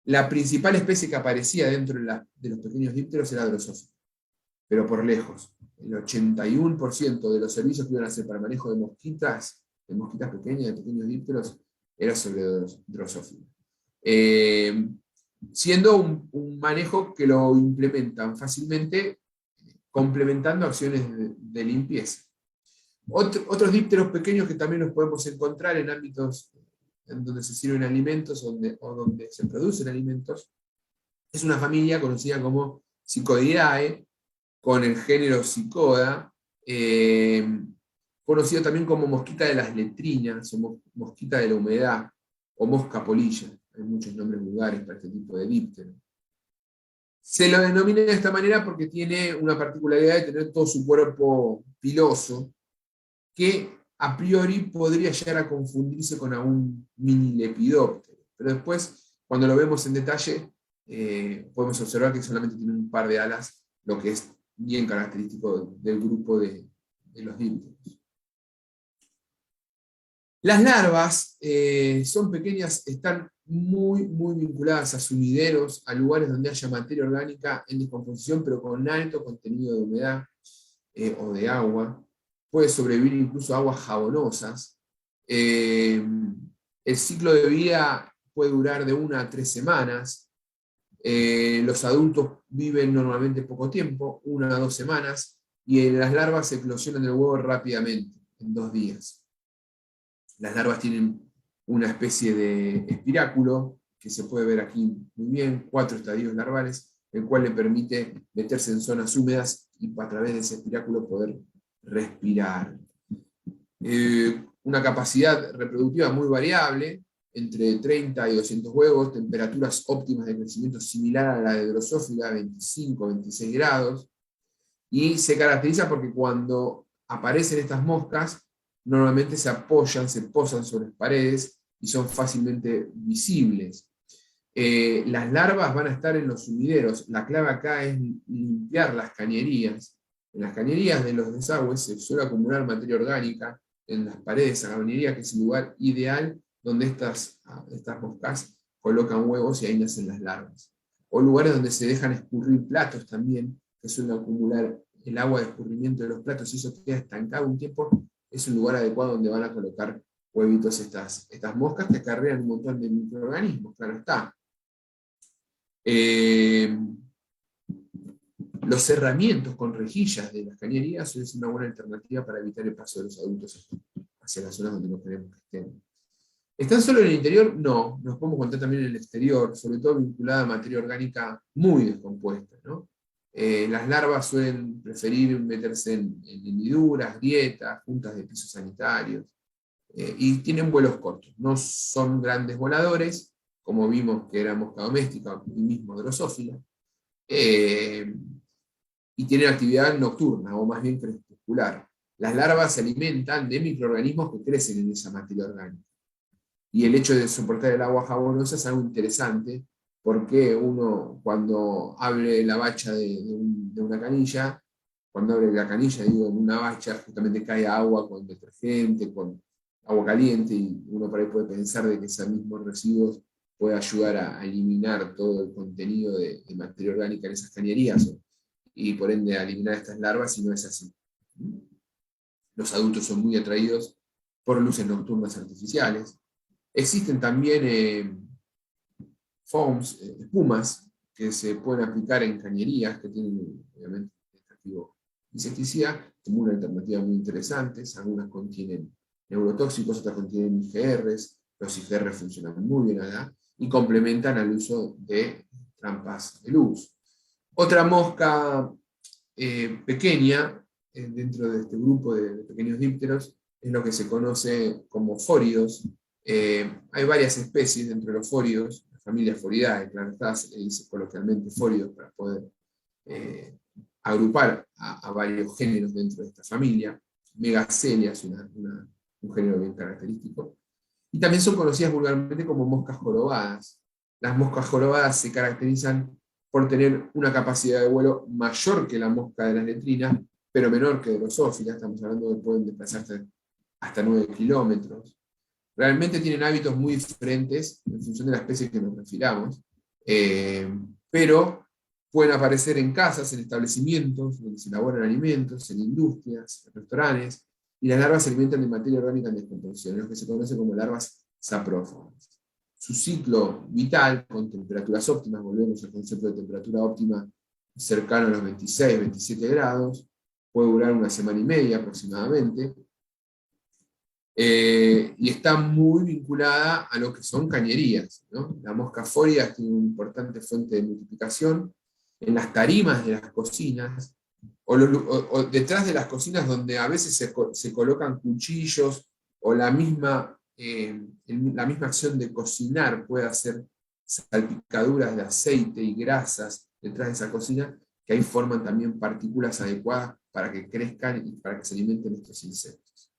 la principal especie que aparecía dentro de los pequeños dípteros era Drosophila, pero por lejos. El 81% de los servicios que iban a hacer para manejo de mosquitas pequeñas, de pequeños dípteros, era sobre Drosophila. Siendo un manejo que lo implementan fácilmente, complementando acciones de limpieza. Otros dípteros pequeños que también los podemos encontrar en ámbitos en donde se sirven alimentos o donde se producen alimentos, es una familia conocida como Psicodidae, con el género Psicoda, conocido también como mosquita de las letrinas, o mosquita de la humedad, o mosca polilla. Hay muchos nombres vulgares para este tipo de díptero. Se lo denomina de esta manera porque tiene una particularidad de tener todo su cuerpo piloso, que a priori podría llegar a confundirse con algún mini lepidóptero. Pero después, cuando lo vemos en detalle, podemos observar que solamente tiene un par de alas, lo que es bien característico del grupo de los dípteros. Las larvas son pequeñas, están muy vinculadas a sumideros, a lugares donde haya materia orgánica en descomposición, pero con alto contenido de humedad o de agua. Puede sobrevivir incluso a aguas jabonosas. El ciclo de vida puede durar de 1 a 3 semanas. Los adultos viven normalmente poco tiempo, 1 a 2 semanas, y las larvas eclosionan el huevo rápidamente, en 2 días. Las larvas tienen una especie de espiráculo, que se puede ver aquí muy bien, 4 estadios larvales, el cual le permite meterse en zonas húmedas y a través de ese espiráculo poder respirar. Una capacidad reproductiva muy variable, entre 30 y 200 huevos, temperaturas óptimas de crecimiento similar a la de Drosophila, 25-26 grados, y se caracteriza porque cuando aparecen estas moscas, normalmente se posan sobre las paredes y son fácilmente visibles. Las larvas van a estar en los sumideros. La clave acá es limpiar las cañerías. En las cañerías de los desagües se suele acumular materia orgánica en las paredes de la cañería, que es el lugar ideal donde estas moscas colocan huevos y ahí nacen las larvas. O lugares donde se dejan escurrir platos también, que suelen acumular el agua de escurrimiento de los platos, y eso queda estancado un tiempo, es un lugar adecuado donde van a colocar huevitos estas moscas, que acarrean un montón de microorganismos, claro está. Los cerramientos con rejillas de las cañerías es una buena alternativa para evitar el paso de los adultos hacia las zonas donde no queremos que estén. ¿Están solo en el interior? No, nos podemos encontrar también en el exterior, sobre todo vinculada a materia orgánica muy descompuesta, ¿no? Las larvas suelen preferir meterse en hendiduras, grietas, juntas de pisos sanitarios, y tienen vuelos cortos. No son grandes voladores, como vimos que era mosca doméstica y mismo drosófila, y tienen actividad nocturna, o más bien crepuscular. Las larvas se alimentan de microorganismos que crecen en esa materia orgánica. Y el hecho de soportar el agua jabonosa es algo interesante, porque uno, cuando abre la bacha de una canilla, cuando abre la canilla, digo, en una bacha, justamente cae agua con detergente, con agua caliente, y uno por ahí puede pensar de que esos mismos residuos puede ayudar a eliminar todo el contenido de materia orgánica en esas cañerías, y por ende a eliminar estas larvas, y no es así. Los adultos son muy atraídos por luces nocturnas artificiales. Existen también foams, espumas, que se pueden aplicar en cañerías que tienen, obviamente, activo insecticida, como una alternativa muy interesante. Algunas contienen neurotóxicos, otras contienen IGRs. Los IGRs funcionan muy bien acá y complementan al uso de trampas de luz. Otra mosca pequeña, dentro de este grupo de pequeños dípteros, es lo que se conoce como fóridos. Hay varias especies dentro de los fóridos, la familia Foridae, claro está, se le dice coloquialmente fóridos para poder agrupar a varios géneros dentro de esta familia. Megacelia es un género bien característico. Y también son conocidas vulgarmente como moscas jorobadas. Las moscas jorobadas se caracterizan por tener una capacidad de vuelo mayor que la mosca de las letrinas, pero menor que de drosófila. Estamos hablando de que pueden desplazarse hasta 9 kilómetros. Realmente tienen hábitos muy diferentes en función de la especie que nos refiramos, pero pueden aparecer en casas, en establecimientos donde se elaboran alimentos, en industrias, en restaurantes, y las larvas se alimentan de materia orgánica en descomposición, lo que se conoce como larvas saprófagas. Su ciclo vital, con temperaturas óptimas, volvemos al concepto de temperatura óptima cercano a los 26, 27 grados, puede durar una semana y media aproximadamente, y está muy vinculada a lo que son cañerías, ¿no? La mosca fória tiene una importante fuente de multiplicación en las tarimas de las cocinas, o detrás de las cocinas, donde a veces se colocan cuchillos, o la misma acción de cocinar puede hacer salpicaduras de aceite y grasas detrás de esa cocina, que ahí forman también partículas adecuadas para que crezcan y para que se alimenten estos insectos.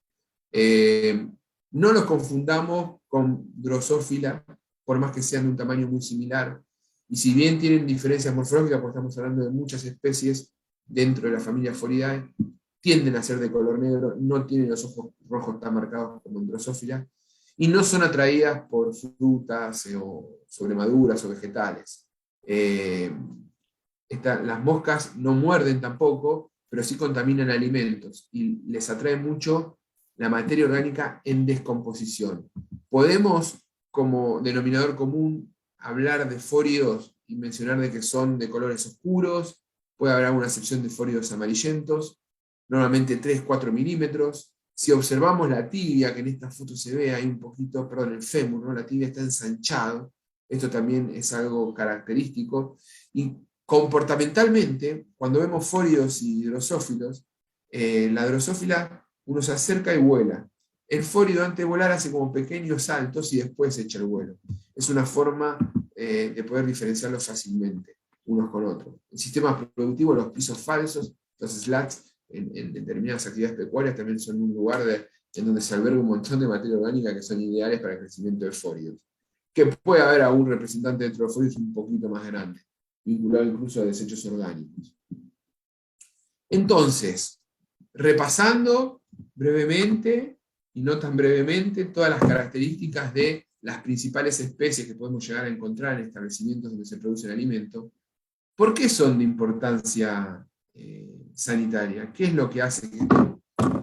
No los confundamos con drosófila, por más que sean de un tamaño muy similar, y si bien tienen diferencias morfológicas, porque estamos hablando de muchas especies dentro de la familia Foridae, tienden a ser de color negro, no tienen los ojos rojos tan marcados como en drosófila, y no son atraídas por frutas o sobremaduras o vegetales. Las moscas no muerden tampoco, pero sí contaminan alimentos, y les atrae mucho la materia orgánica en descomposición. Podemos, como denominador común, hablar de fóridos y mencionar de que son de colores oscuros. Puede haber una sección de fóridos amarillentos, normalmente 3-4 milímetros. Si observamos la tibia, que en esta foto se ve ahí un poquito, perdón, el fémur, ¿no? La tibia está ensanchado. Esto también es algo característico. Y comportamentalmente, cuando vemos fóridos y drosófilos, la drosófila, uno se acerca y vuela. El fórido, antes de volar, hace como pequeños saltos y después echa el vuelo. Es una forma de poder diferenciarlos fácilmente unos con otros. En sistemas productivos, los pisos falsos, los slats, en determinadas actividades pecuarias también son un lugar en donde se alberga un montón de materia orgánica que son ideales para el crecimiento de fólidos. Que puede haber algún representante dentro de los fólidos un poquito más grande, vinculado incluso a desechos orgánicos. Entonces, repasando brevemente, y no tan brevemente, todas las características de las principales especies que podemos llegar a encontrar en establecimientos donde se produce el alimento, ¿por qué son de importancia sanitaria? ¿Qué es lo que hace que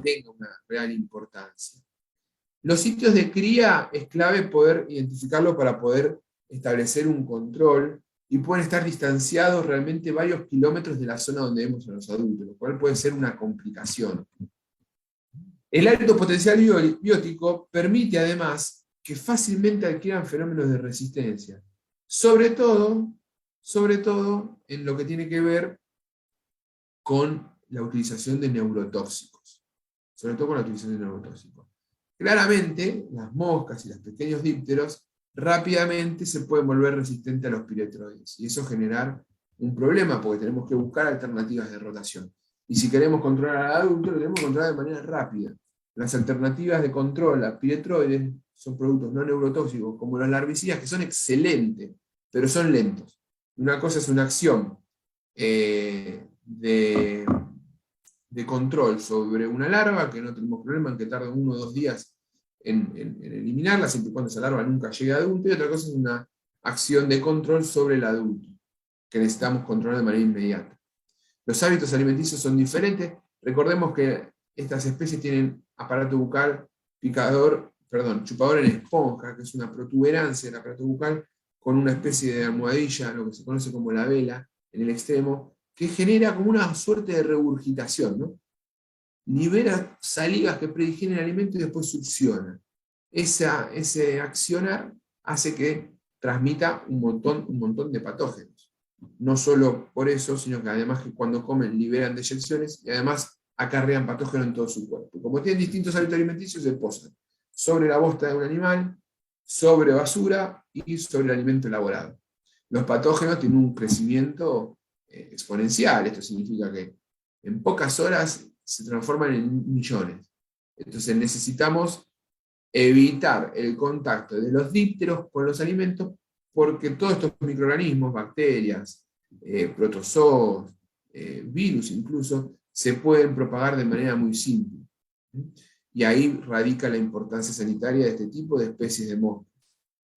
tenga una real importancia? Los sitios de cría es clave poder identificarlo para poder establecer un control y pueden estar distanciados realmente varios kilómetros de la zona donde vemos a los adultos, lo cual puede ser una complicación. El alto potencial biótico permite además que fácilmente adquieran fenómenos de resistencia, sobre todo en lo que tiene que ver con la utilización de neurotóxicos. Sobre todo con la utilización de neurotóxicos. Claramente, las moscas y los pequeños dípteros rápidamente se pueden volver resistentes a los piretroides, y eso generar un problema, porque tenemos que buscar alternativas de rotación. Y si queremos controlar al adulto, lo tenemos que controlar de manera rápida. Las alternativas de control a piretroides son productos no neurotóxicos, como los larvicidas, que son excelentes, pero son lentos. Una cosa es una acción de control sobre una larva, que no tenemos problema en que tarde 1 o 2 días en eliminarla, siempre y cuando esa larva nunca llegue a adulto, y otra cosa es una acción de control sobre el adulto, que necesitamos controlar de manera inmediata. Los hábitos alimenticios son diferentes. Recordemos que estas especies tienen aparato bucal chupador en esponja, que es una protuberancia del aparato bucal, con una especie de almohadilla, lo que se conoce como la vela, en el extremo, que genera como una suerte de regurgitación, ¿no? Libera salivas que predigieren el alimento y después succiona. Ese accionar hace que transmita un montón de patógenos. No solo por eso, sino que además que cuando comen liberan deyecciones y además acarrean patógenos en todo su cuerpo. Como tienen distintos hábitos alimenticios, se posan sobre la bosta de un animal, sobre basura y sobre el alimento elaborado. Los patógenos tienen un crecimiento exponencial. Esto significa que en pocas horas se transforman en millones. Entonces necesitamos evitar el contacto de los dípteros con los alimentos, porque todos estos microorganismos, bacterias, protozoos, virus incluso, se pueden propagar de manera muy simple. Y ahí radica la importancia sanitaria de este tipo de especies de moscas.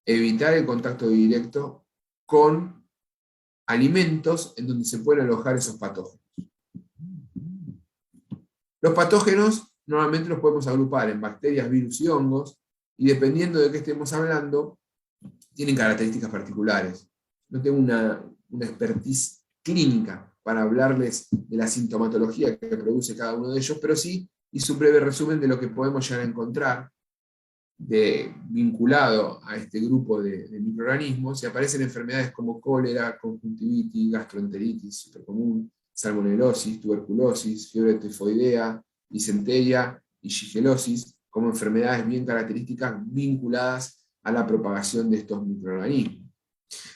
Evitar el contacto directo con alimentos en donde se pueden alojar esos patógenos. Los patógenos normalmente los podemos agrupar en bacterias, virus y hongos, y dependiendo de qué estemos hablando, tienen características particulares. No tengo una expertise clínica para hablarles de la sintomatología que produce cada uno de ellos, pero sí hice un breve resumen de lo que podemos llegar a encontrar vinculado a este grupo de microorganismos, y aparecen enfermedades como cólera, conjuntivitis, gastroenteritis, supercomún, salmonelosis, tuberculosis, fiebre tifoidea, disentería y shigelosis, como enfermedades bien características vinculadas a la propagación de estos microorganismos.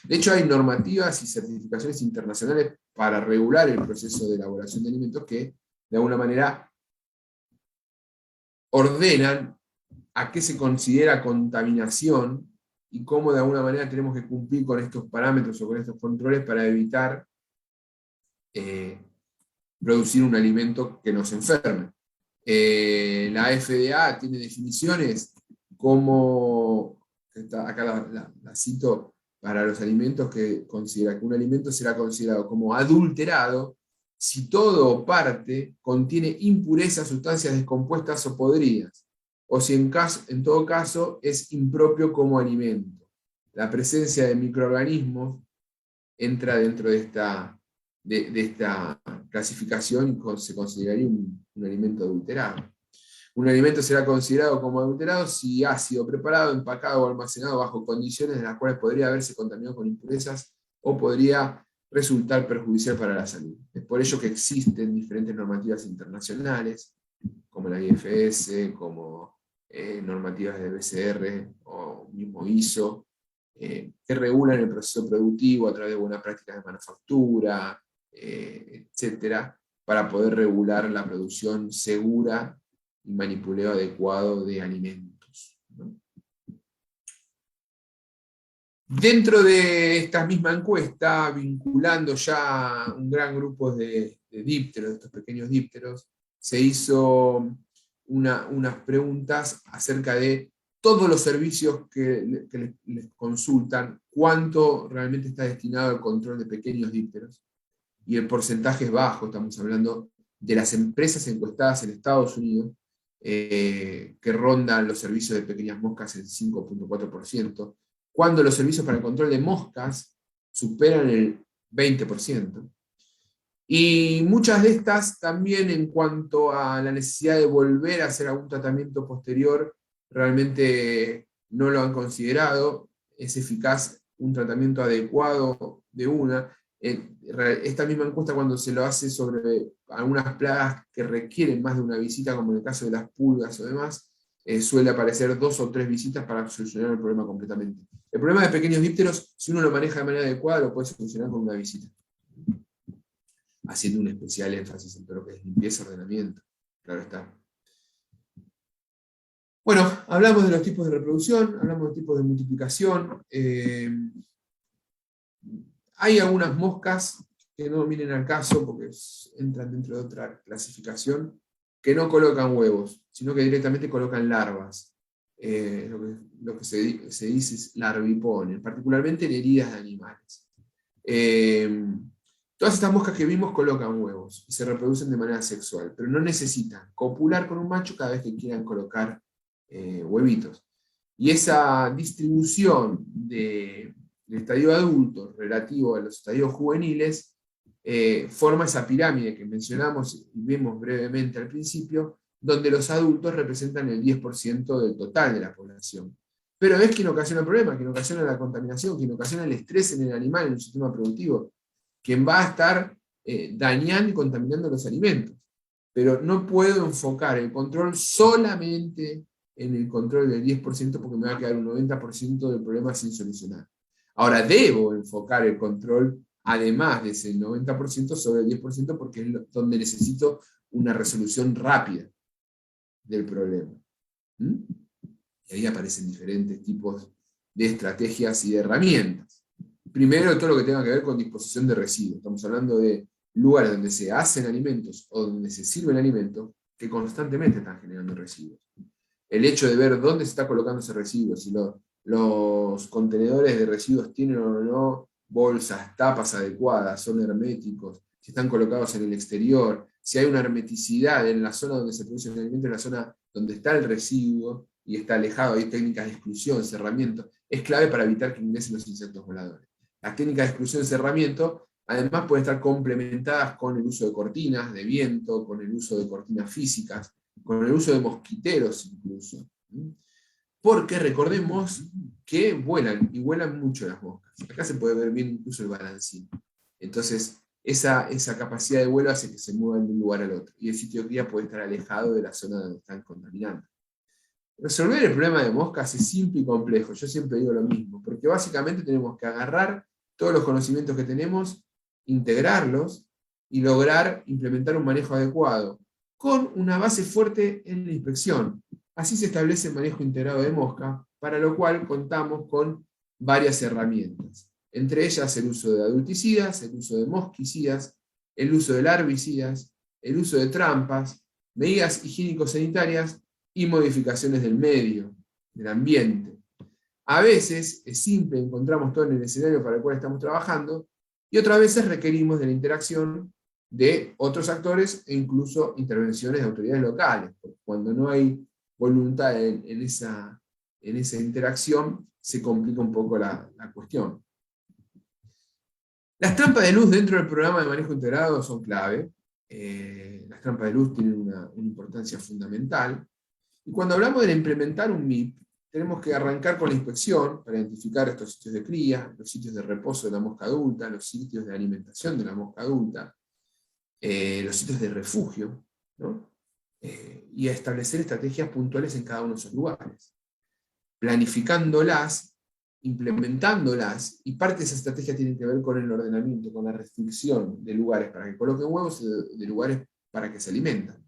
De hecho, hay normativas y certificaciones internacionales para regular el proceso de elaboración de alimentos que, de alguna manera, ordenan a qué se considera contaminación y cómo de alguna manera tenemos que cumplir con estos parámetros o con estos controles para evitar producir un alimento que nos enferme. La FDA tiene definiciones como, acá la cito, para los alimentos, que considera que un alimento será considerado como adulterado si todo o parte contiene impurezas, sustancias descompuestas o podridas, o si en todo caso es impropio como alimento. La presencia de microorganismos entra dentro de esta clasificación y se consideraría un alimento adulterado. Un alimento será considerado como adulterado si ha sido preparado, empacado o almacenado bajo condiciones en las cuales podría haberse contaminado con impurezas o podría resultar perjudicial para la salud. Es por ello que existen diferentes normativas internacionales, como la IFS, como normativas de BCR o mismo ISO, que regulan el proceso productivo a través de buenas prácticas de manufactura, etc., para poder regular la producción segura y manipuleo adecuado de alimentos, ¿no? Dentro de esta misma encuesta, vinculando ya un gran grupo de dípteros, de estos pequeños dípteros, se hizo unas preguntas acerca de todos los servicios que les consultan, cuánto realmente está destinado al control de pequeños dípteros. Y el porcentaje es bajo, estamos hablando de las empresas encuestadas en Estados Unidos, que rondan los servicios de pequeñas moscas en 5,4%, cuando los servicios para el control de moscas superan el 20%. Y muchas de estas también, en cuanto a la necesidad de volver a hacer algún tratamiento posterior, realmente no lo han considerado. Es eficaz un tratamiento adecuado de una. Esta misma encuesta, cuando se lo hace sobre algunas plagas que requieren más de una visita, como en el caso de las pulgas o demás, suele aparecer 2 o 3 visitas para solucionar el problema completamente. El problema de pequeños dípteros, si uno lo maneja de manera adecuada, lo puede solucionar con una visita, haciendo un especial énfasis en todo lo que es limpieza, ordenamiento, claro está. Bueno, hablamos de los tipos de reproducción, hablamos de los tipos de multiplicación. Hay algunas moscas que no vienen al caso porque entran dentro de otra clasificación, que no colocan huevos, sino que directamente colocan larvas. Lo que se dice es larviponen, particularmente en heridas de animales. Todas estas moscas que vimos colocan huevos y se reproducen de manera sexual, pero no necesitan copular con un macho cada vez que quieran colocar huevitos. Y esa distribución del estadio adulto relativo a los estadios juveniles forma esa pirámide que mencionamos y vimos brevemente al principio, donde los adultos representan el 10% del total de la población. Pero es quien ocasiona el problema, quien ocasiona la contaminación, quien ocasiona el estrés en el animal, en el sistema productivo, quien va a estar dañando y contaminando los alimentos. Pero no puedo enfocar el control solamente en el control del 10% porque me va a quedar un 90% del problema sin solucionar. Ahora debo enfocar el control, además de ese 90%, sobre el 10% porque es donde necesito una resolución rápida del problema. Y ahí aparecen diferentes tipos de estrategias y de herramientas. Primero, todo lo que tenga que ver con disposición de residuos. Estamos hablando de lugares donde se hacen alimentos o donde se sirven alimentos que constantemente están generando residuos. El hecho de ver dónde se está colocando ese residuo, si los contenedores de residuos tienen o no bolsas, tapas adecuadas, son herméticos, si están colocados en el exterior, si hay una hermeticidad en la zona donde se produce el alimento, en la zona donde está el residuo y está alejado, hay técnicas de exclusión, cerramiento, es clave para evitar que ingresen los insectos voladores. Las técnicas de exclusión y cerramiento, además, pueden estar complementadas con el uso de cortinas de viento, con el uso de cortinas físicas, con el uso de mosquiteros incluso. Porque recordemos que vuelan, y vuelan mucho las moscas. Acá se puede ver bien incluso el balancín. Entonces, esa capacidad de vuelo hace que se muevan de un lugar al otro. Y el sitio de cría puede estar alejado de la zona donde están contaminando. Resolver el problema de moscas es simple y complejo. Yo siempre digo lo mismo. Porque básicamente tenemos que agarrar todos los conocimientos que tenemos, integrarlos y lograr implementar un manejo adecuado, con una base fuerte en la inspección. Así se establece el manejo integrado de mosca, para lo cual contamos con varias herramientas. Entre ellas el uso de adulticidas, el uso de mosquicidas, el uso de larvicidas, el uso de trampas, medidas higiénico-sanitarias y modificaciones del medio, del ambiente. A veces es simple, encontramos todo en el escenario para el cual estamos trabajando, y otras veces requerimos de la interacción de otros actores e incluso intervenciones de autoridades locales. Cuando no hay voluntad en esa interacción, se complica un poco la cuestión. Las trampas de luz dentro del programa de manejo integrado son clave. Las trampas de luz tienen una importancia fundamental. Y cuando hablamos de implementar un MIP, tenemos que arrancar con la inspección para identificar estos sitios de cría, los sitios de reposo de la mosca adulta, los sitios de alimentación de la mosca adulta, los sitios de refugio, ¿no? Y a establecer estrategias puntuales en cada uno de esos lugares, planificándolas implementándolas, y parte de esa estrategia tiene que ver con el ordenamiento, con la restricción de lugares para que coloquen huevos y de lugares para que se alimentan.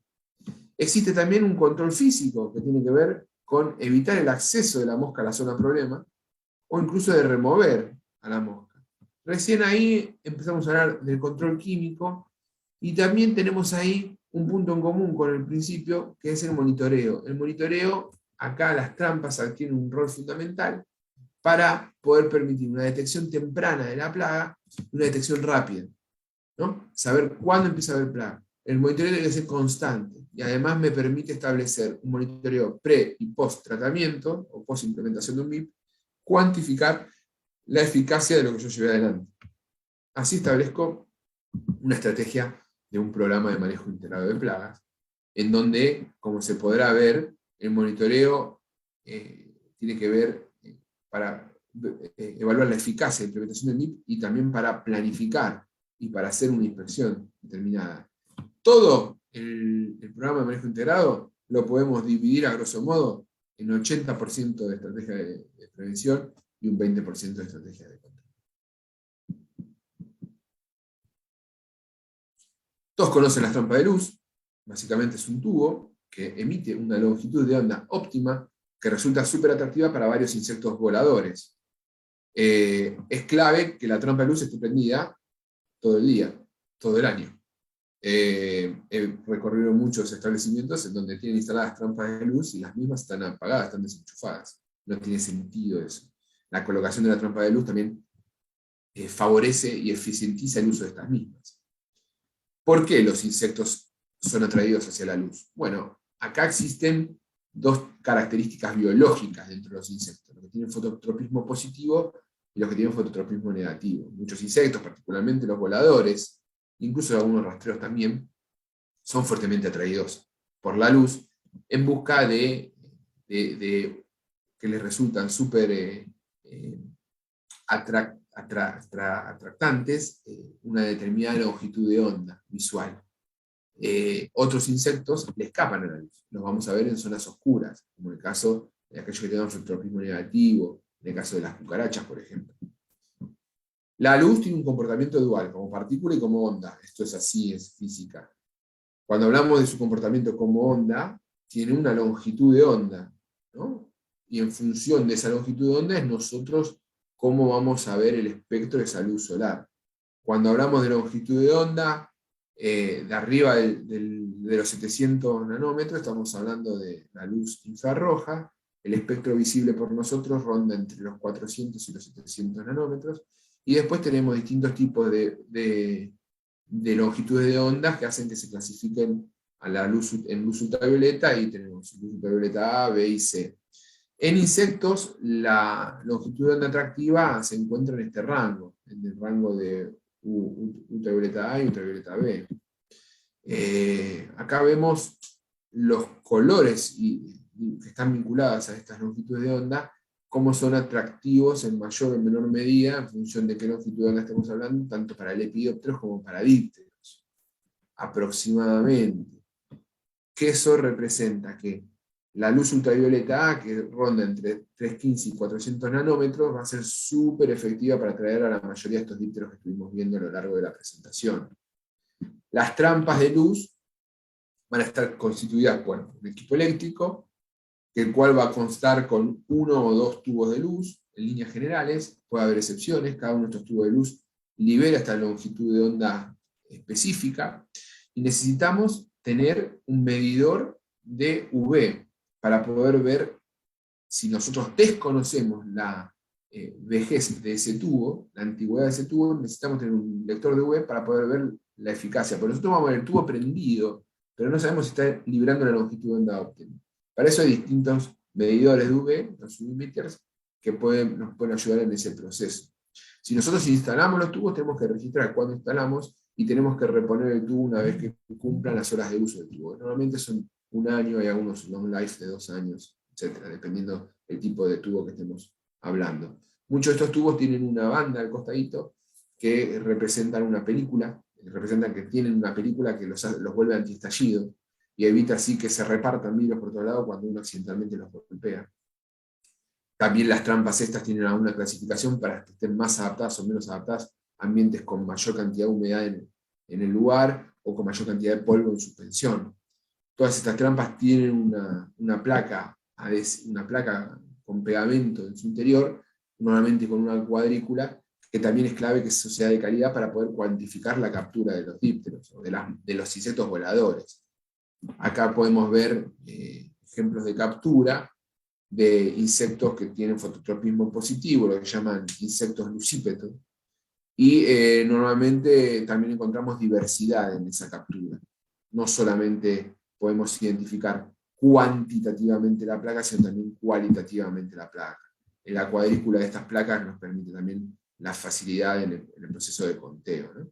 Existe también un control físico que tiene que ver con evitar el acceso de la mosca a la zona problema, o incluso de remover a la mosca. Recién ahí empezamos a hablar del control químico, y también tenemos ahí un punto en común con el principio, que es el monitoreo. El monitoreo, acá las trampas adquieren un rol fundamental para poder permitir una detección temprana de la plaga y una detección rápida, ¿no? Saber cuándo empieza a haber plaga. El monitoreo debe ser constante, y además me permite establecer un monitoreo pre y post tratamiento o post implementación de un MIP, cuantificar la eficacia de lo que yo llevé adelante. Así establezco una estrategia de un programa de manejo integrado de plagas, en donde, como se podrá ver, el monitoreo tiene que ver para evaluar la eficacia de implementación del MIP, y también para planificar y para hacer una inspección determinada. Todo el programa de manejo integrado lo podemos dividir a grosso modo en 80% de estrategia de prevención y un 20% de estrategia de control. Todos conocen las trampas de luz. Básicamente es un tubo que emite una longitud de onda óptima que resulta súper atractiva para varios insectos voladores. Es clave que la trampa de luz esté prendida todo el día, todo el año. He recorrido muchos establecimientos en donde tienen instaladas trampas de luz y las mismas están apagadas, están desenchufadas. No tiene sentido eso. La colocación de la trampa de luz también favorece y eficientiza el uso de estas mismas. ¿Por qué los insectos son atraídos hacia la luz? Bueno, acá existen dos características biológicas dentro de los insectos: los que tienen fototropismo positivo y los que tienen fototropismo negativo. Muchos insectos, particularmente los voladores, incluso algunos rastreros también, son fuertemente atraídos por la luz en busca de que les resultan súper atractantes una determinada longitud de onda visual. Otros insectos le escapan a la luz. Los vamos a ver en zonas oscuras, como en el caso de aquellos que tengan fototropismo negativo, en el caso de las cucarachas, por ejemplo. La luz tiene un comportamiento dual, como partícula y como onda. Esto es así, es física. Cuando hablamos de su comportamiento como onda, tiene una longitud de onda, ¿no? Y en función de esa longitud de onda es nosotros cómo vamos a ver el espectro de esa luz solar. Cuando hablamos de longitud de onda, de arriba de los 700 nanómetros, estamos hablando de la luz infrarroja. El espectro visible por nosotros ronda entre los 400 y los 700 nanómetros. Y después tenemos distintos tipos de longitudes de ondas que hacen que se clasifiquen a la luz, en luz ultravioleta, y tenemos luz ultravioleta A, B y C. En insectos, la longitud de onda atractiva se encuentra en este rango, en el rango de ultravioleta A y ultravioleta B. Acá vemos los colores que están vinculados a estas longitudes de onda, cómo son atractivos en mayor o menor medida en función de qué longitud de onda estemos hablando, tanto para lepidópteros como para dípteros. Aproximadamente. Que eso representa que la luz ultravioleta A, que ronda entre 315 y 400 nanómetros, va a ser súper efectiva para atraer a la mayoría de estos dípteros que estuvimos viendo a lo largo de la presentación. Las trampas de luz van a estar constituidas por un equipo eléctrico, el cual va a constar con 1 o 2 tubos de luz, en líneas generales. Puede haber excepciones, cada uno de estos tubos de luz libera esta longitud de onda específica, y necesitamos tener un medidor de UV para poder ver si nosotros desconocemos la vejez de ese tubo, la antigüedad de ese tubo. Necesitamos tener un lector de UV para poder ver la eficacia. Por nosotros vamos a ver el tubo prendido, pero no sabemos si está librando la longitud de onda óptima. Para eso hay distintos medidores de UV, los UV emitters, que nos pueden ayudar en ese proceso. Si nosotros instalamos los tubos, tenemos que registrar cuándo instalamos, y tenemos que reponer el tubo una vez que cumplan las horas de uso del tubo. Normalmente son 1 año, hay algunos long life de 2 años, etc., dependiendo del tipo de tubo que estemos hablando. Muchos de estos tubos tienen una banda al costadito que representan una película, que tienen una película que los vuelve antiestallido, y evita así que se repartan vidrios por todo lado cuando uno accidentalmente los golpea. También las trampas estas tienen alguna clasificación para que estén más adaptadas o menos adaptadas a ambientes con mayor cantidad de humedad en el lugar o con mayor cantidad de polvo en suspensión. Todas estas trampas tienen una placa con pegamento en su interior, normalmente con una cuadrícula, que también es clave que eso sea de calidad para poder cuantificar la captura de los dípteros o de los insectos voladores. Acá podemos ver ejemplos de captura de insectos que tienen fototropismo positivo, lo que llaman insectos lucípedos, y normalmente también encontramos diversidad en esa captura. No solamente podemos identificar cuantitativamente la placa, sino también cualitativamente la placa. En la cuadrícula de estas placas nos permite también la facilidad en el proceso de conteo, ¿no?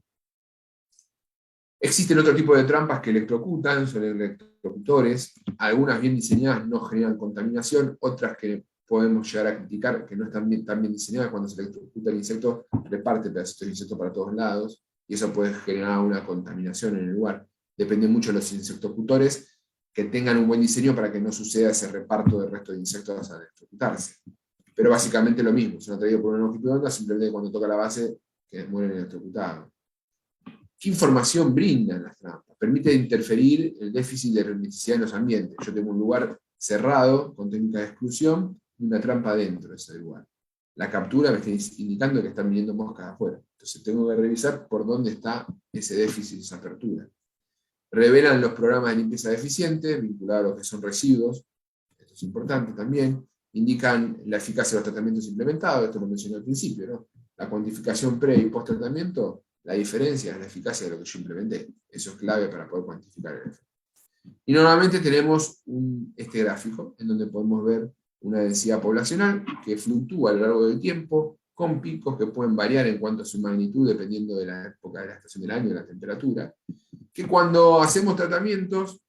Existen otro tipo de trampas que electrocutan, son electrocutores. Algunas bien diseñadas no generan contaminación, otras que podemos llegar a criticar que no están tan bien diseñadas. Cuando se electrocuta el insecto, reparte pedacitos de insecto para todos lados, y eso puede generar una contaminación en el lugar. Depende mucho de los insectocutores que tengan un buen diseño para que no suceda ese reparto del resto de insectos al electrocutarse. Pero básicamente lo mismo, son atraídos por una longitud de onda, simplemente cuando toca la base, que mueren electrocutados. ¿Qué información brindan las trampas? Permite interferir el déficit de hermeticidad en los ambientes. Yo tengo un lugar cerrado, con técnica de exclusión, y una trampa dentro de ese lugar. La captura me está indicando que están viniendo moscas de afuera. Entonces tengo que revisar por dónde está ese déficit, esa apertura. Revelan los programas de limpieza deficientes, vinculados a lo que son residuos. Esto es importante también. Indican la eficacia de los tratamientos implementados. Esto lo mencioné al principio, ¿no? La cuantificación pre y post tratamiento. La diferencia es la eficacia de lo que yo implementé. Eso es clave para poder cuantificar el efecto. Y normalmente tenemos este gráfico, en donde podemos ver una densidad poblacional que fluctúa a lo largo del tiempo, con picos que pueden variar en cuanto a su magnitud, dependiendo de la época de la estación del año y la temperatura, que cuando hacemos tratamientos,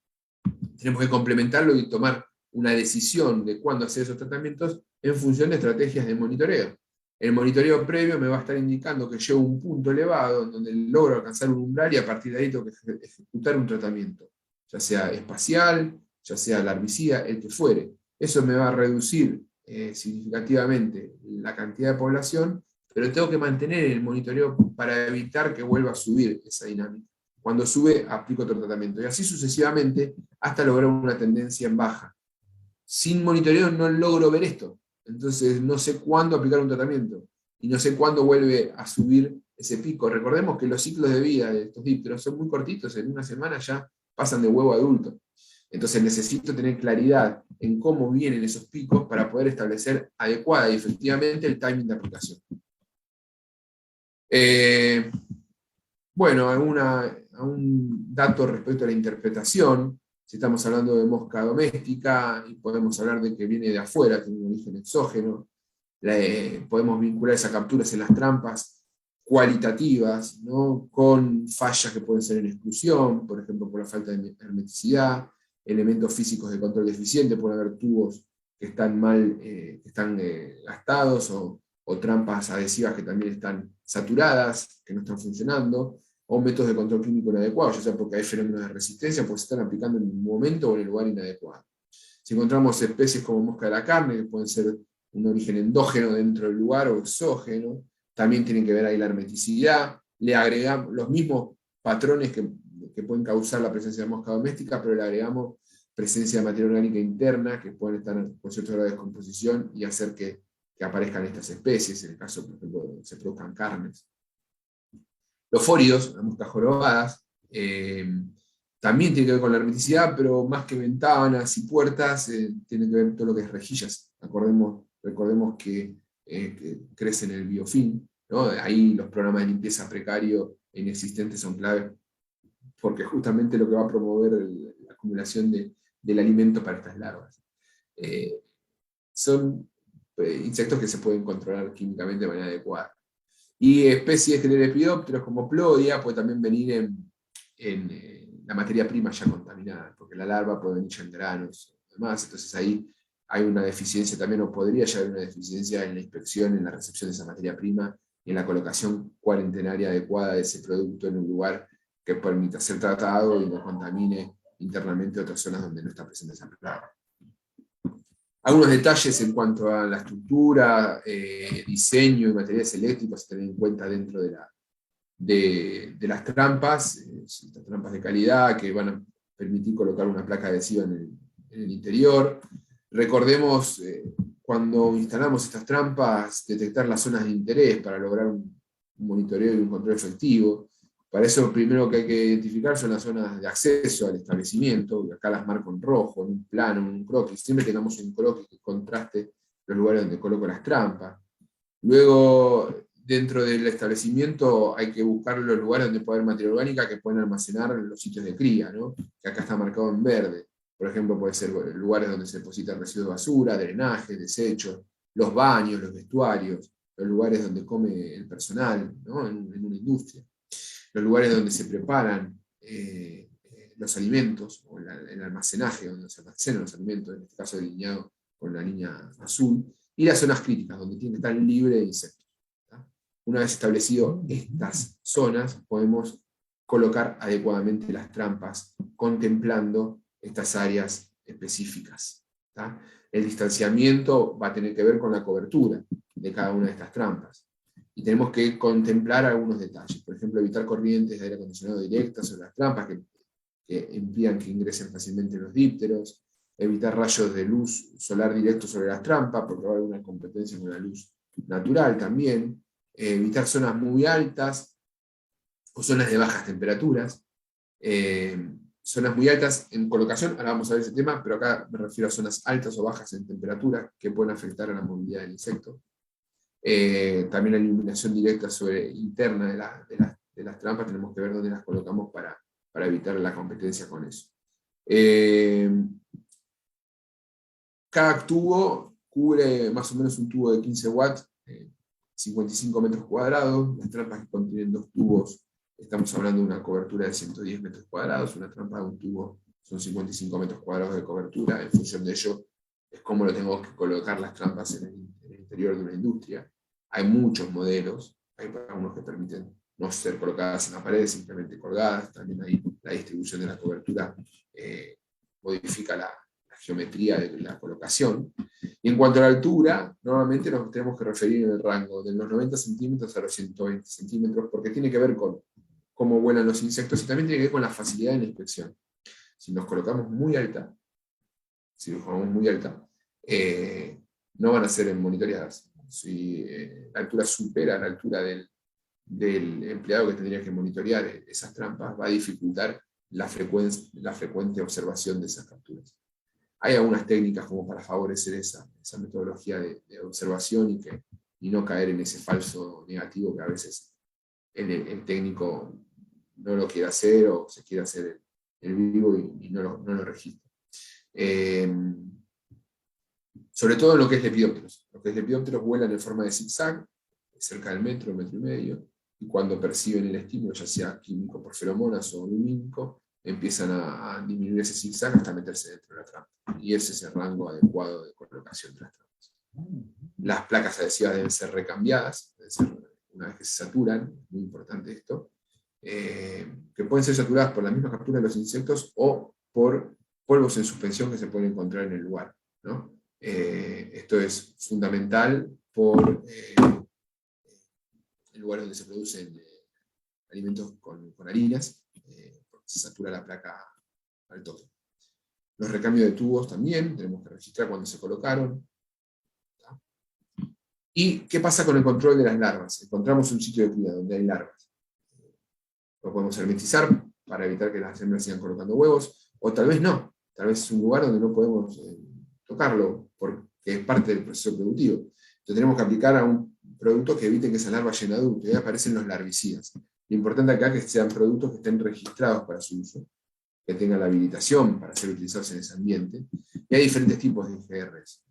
tenemos que complementarlo y tomar una decisión de cuándo hacer esos tratamientos en función de estrategias de monitoreo. El monitoreo previo me va a estar indicando que llego a un punto elevado en donde logro alcanzar un umbral y a partir de ahí tengo que ejecutar un tratamiento, ya sea espacial, ya sea larvicida, el que fuere. Eso me va a reducir significativamente la cantidad de población, pero tengo que mantener el monitoreo para evitar que vuelva a subir esa dinámica. Cuando sube, aplico otro tratamiento. Y así sucesivamente hasta lograr una tendencia en baja. Sin monitoreo no logro ver esto. Entonces no sé cuándo aplicar un tratamiento y no sé cuándo vuelve a subir ese pico. Recordemos que los ciclos de vida de estos dípteros son muy cortitos, en una semana ya pasan de huevo a adulto. Entonces necesito tener claridad en cómo vienen esos picos para poder establecer adecuada y efectivamente el timing de aplicación. Bueno, algún dato respecto a la interpretación. Si estamos hablando de mosca doméstica, y podemos hablar de que viene de afuera, tiene un origen exógeno, podemos vincular esas capturas en las trampas cualitativas, ¿no? Con fallas que pueden ser en exclusión, por ejemplo, por la falta de hermeticidad, elementos físicos de control deficiente, pueden haber tubos que están mal, que están gastados, o trampas adhesivas que también están saturadas, que no están funcionando, o métodos de control químico inadecuados, ya sea porque hay fenómenos de resistencia, porque se están aplicando en un momento o en el lugar inadecuado. Si encontramos especies como mosca de la carne, que pueden ser un origen endógeno dentro del lugar o exógeno, también tienen que ver ahí la hermeticidad, le agregamos los mismos patrones que pueden causar la presencia de mosca doméstica, pero le agregamos presencia de materia orgánica interna, que pueden estar con cierto grado de descomposición y hacer que aparezcan estas especies, en el caso, por ejemplo, se produzcan carnes. Los fóridos, las moscas jorobadas, también tiene que ver con la hermeticidad, pero más que ventanas y puertas, tiene que ver todo lo que es rejillas. Recordemos que crece en el biofilm, ¿no? Ahí los programas de limpieza precario e inexistentes son clave, porque justamente lo que va a promover la acumulación del alimento para estas larvas. Son insectos que se pueden controlar químicamente de manera adecuada. Y especies de lepidópteros como Plodia puede también venir en la materia prima ya contaminada, porque la larva puede venir ya en granos y demás, entonces ahí hay una deficiencia también, o podría ya haber una deficiencia en la inspección, en la recepción de esa materia prima, y en la colocación cuarentenaria adecuada de ese producto en un lugar que permita ser tratado y no contamine internamente otras zonas donde no está presente esa plaga. Algunos detalles en cuanto a la estructura, diseño y materiales eléctricos a tener en cuenta dentro de las trampas de calidad que van a permitir colocar una placa adhesiva en el interior. Recordemos, cuando instalamos estas trampas, detectar las zonas de interés para lograr un monitoreo y un control efectivo. Para eso, lo primero que hay que identificar son las zonas de acceso al establecimiento, y acá las marco en rojo, en un plano, en un croquis. Siempre tengamos un croquis que contraste los lugares donde coloco las trampas. Luego, dentro del establecimiento hay que buscar los lugares donde puede haber materia orgánica que pueden almacenar los sitios de cría, ¿no? Que acá está marcado en verde. Por ejemplo, puede ser lugares donde se depositan residuos de basura, drenaje, desechos, los baños, los vestuarios, los lugares donde come el personal, ¿no? En una industria. Los lugares donde se preparan los alimentos, o el almacenaje, donde se almacenan los alimentos, en este caso delineado con la línea azul, y las zonas críticas, donde tiene que estar libre de insectos. Una vez establecido estas zonas, podemos colocar adecuadamente las trampas, contemplando estas áreas específicas. ¿Tá? El distanciamiento va a tener que ver con la cobertura de cada una de estas trampas. Y tenemos que contemplar algunos detalles. Por ejemplo, evitar corrientes de aire acondicionado directas sobre las trampas que impidan que ingresen fácilmente los dípteros. Evitar rayos de luz solar directos sobre las trampas, porque va a haber una competencia con la luz natural también. Evitar zonas muy altas o zonas de bajas temperaturas. Zonas muy altas en colocación, ahora vamos a ver ese tema, pero acá me refiero a zonas altas o bajas en temperatura que pueden afectar a la movilidad del insecto. También la iluminación directa interna de las trampas, tenemos que ver dónde las colocamos para evitar la competencia con eso. Cada tubo cubre más o menos un tubo de 15 watts, 55 metros cuadrados. Las trampas que contienen 2 tubos, estamos hablando de una cobertura de 110 metros cuadrados. Una trampa de un tubo son 55 metros cuadrados de cobertura. En función de ello, es como lo tengo que colocar las trampas en el interior de una industria. Hay muchos modelos, hay algunos que permiten no ser colocadas en la pared, simplemente colgadas. También hay la distribución de la cobertura, modifica la geometría de la colocación. Y en cuanto a la altura, normalmente nos tenemos que referir en el rango de los 90 centímetros a los 120 centímetros, porque tiene que ver con cómo vuelan los insectos y también tiene que ver con la facilidad de la inspección. Si nos colocamos muy alta, no van a ser monitoreadas. Si la altura supera la altura del empleado que tendría que monitorear esas trampas, va a dificultar la frecuente observación de esas capturas. Hay algunas técnicas como para favorecer esa metodología de observación y no caer en ese falso negativo que a veces el técnico no lo quiere hacer o se quiere hacer el vivo y no lo registra. Sobre todo en lo que es lepidópteros. Los lepidópteros vuelan en forma de zigzag, cerca del metro y medio, y cuando perciben el estímulo, ya sea químico por feromonas o lumínico, empiezan a disminuir ese zigzag hasta meterse dentro de la trampa. Y ese es el rango adecuado de colocación de las trampas. Las placas adhesivas deben ser recambiadas, una vez que se saturan, muy importante esto, que pueden ser saturadas por la misma captura de los insectos o por polvos en suspensión que se pueden encontrar en el lugar, ¿no? Esto es fundamental por el lugar donde se producen alimentos con harinas, porque se satura la placa al todo. Los recambios de tubos también, tenemos que registrar cuándo se colocaron. ¿Tá? ¿Y qué pasa con el control de las larvas? Encontramos un sitio de cría donde hay larvas. Lo podemos hermetizar para evitar que las hembras sigan colocando huevos, o tal vez no. Tal vez es un lugar donde no podemos tocarlo, porque es parte del proceso productivo. Entonces tenemos que aplicar a un producto que evite que esa larva llene adulto, y ahí aparecen los larvicidas. Lo importante acá es que sean productos que estén registrados para su uso, que tengan la habilitación para ser utilizados en ese ambiente, y hay diferentes tipos de IGRs.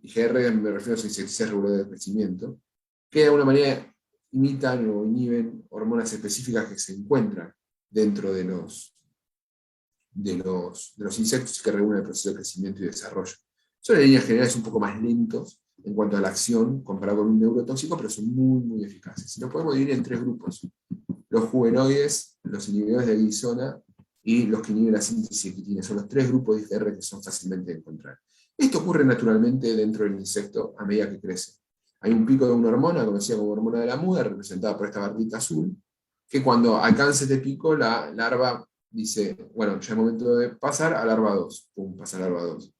IGR me refiero a insecticidas reguladores de crecimiento, que de alguna manera imitan o inhiben hormonas específicas que se encuentran dentro de los insectos que regulan el proceso de crecimiento y desarrollo. Son en líneas generales un poco más lentos en cuanto a la acción comparado con un neurotóxico, pero son muy, muy eficaces. Y lo podemos dividir en 3 grupos: los juvenoides, los inhibidores de guisona y los que inhiben la síntesis de quitina. Son los 3 grupos de IGR que son fácilmente de encontrar. Esto ocurre naturalmente dentro del insecto a medida que crece. Hay un pico de una hormona, conocida como hormona de la muda, representada por esta barbita azul, que cuando alcanza este pico, la larva dice, bueno, ya es momento de pasar a larva 2. Pum, pasa a larva 2.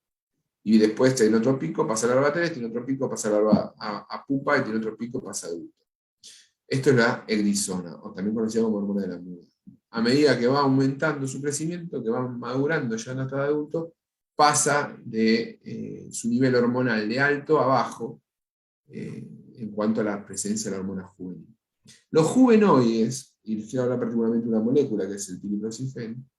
Y después tiene otro pico, pasa a larva 3, tiene otro pico, pasa a larva a pupa, y tiene otro pico, pasa a adulto. Esto es la egrisona, o también conocida como hormona de la muda. A medida que va aumentando su crecimiento, que va madurando, llegando hasta el adulto, pasa de su nivel hormonal de alto a bajo en cuanto a la presencia de la hormona juvenil. Los juvenoides, y les quiero hablar particularmente de una molécula que es el piriprosifen,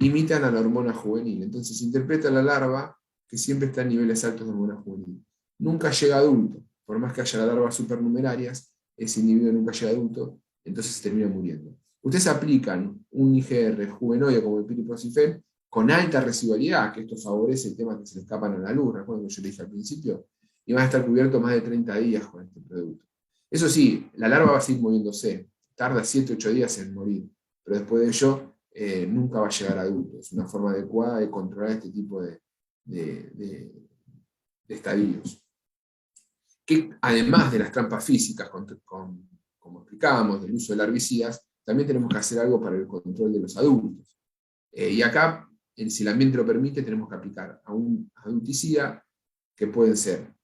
imitan a la hormona juvenil. Entonces interpreta a la larva que siempre está en niveles altos de hormona juvenil. Nunca llega a adulto, por más que haya larvas supernumerarias, ese individuo nunca llega a adulto, entonces se termina muriendo. Ustedes aplican un IgR juvenoide como el piriprosifen con alta residualidad, que esto favorece el tema que se le escapan a la luz, recuerden que yo le dije al principio, y van a estar cubiertos más de 30 días con este producto. Eso sí, la larva va a seguir moviéndose, tarda 7-8 días en morir, pero después de ello nunca va a llegar a adulto. Es una forma adecuada de controlar este tipo de estadios. Que además de las trampas físicas, como explicábamos, del uso de herbicidas, también tenemos que hacer algo para el control de los adultos. Y acá, si el ambiente lo permite, tenemos que aplicar a un adulticida que pueden ser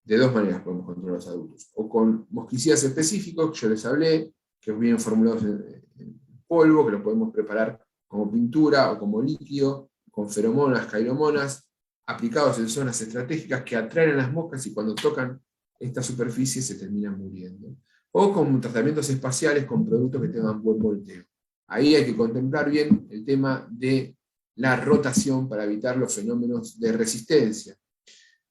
de dos maneras podemos controlar a los adultos. O con mosquicidas específicos, que yo les hablé, que vienen formulados en polvo, que lo podemos preparar como pintura o como líquido, con feromonas, cairomonas, aplicados en zonas estratégicas que atraen a las moscas y cuando tocan esta superficie se terminan muriendo. O con tratamientos espaciales con productos que tengan buen volteo. Ahí hay que contemplar bien el tema de la rotación para evitar los fenómenos de resistencia.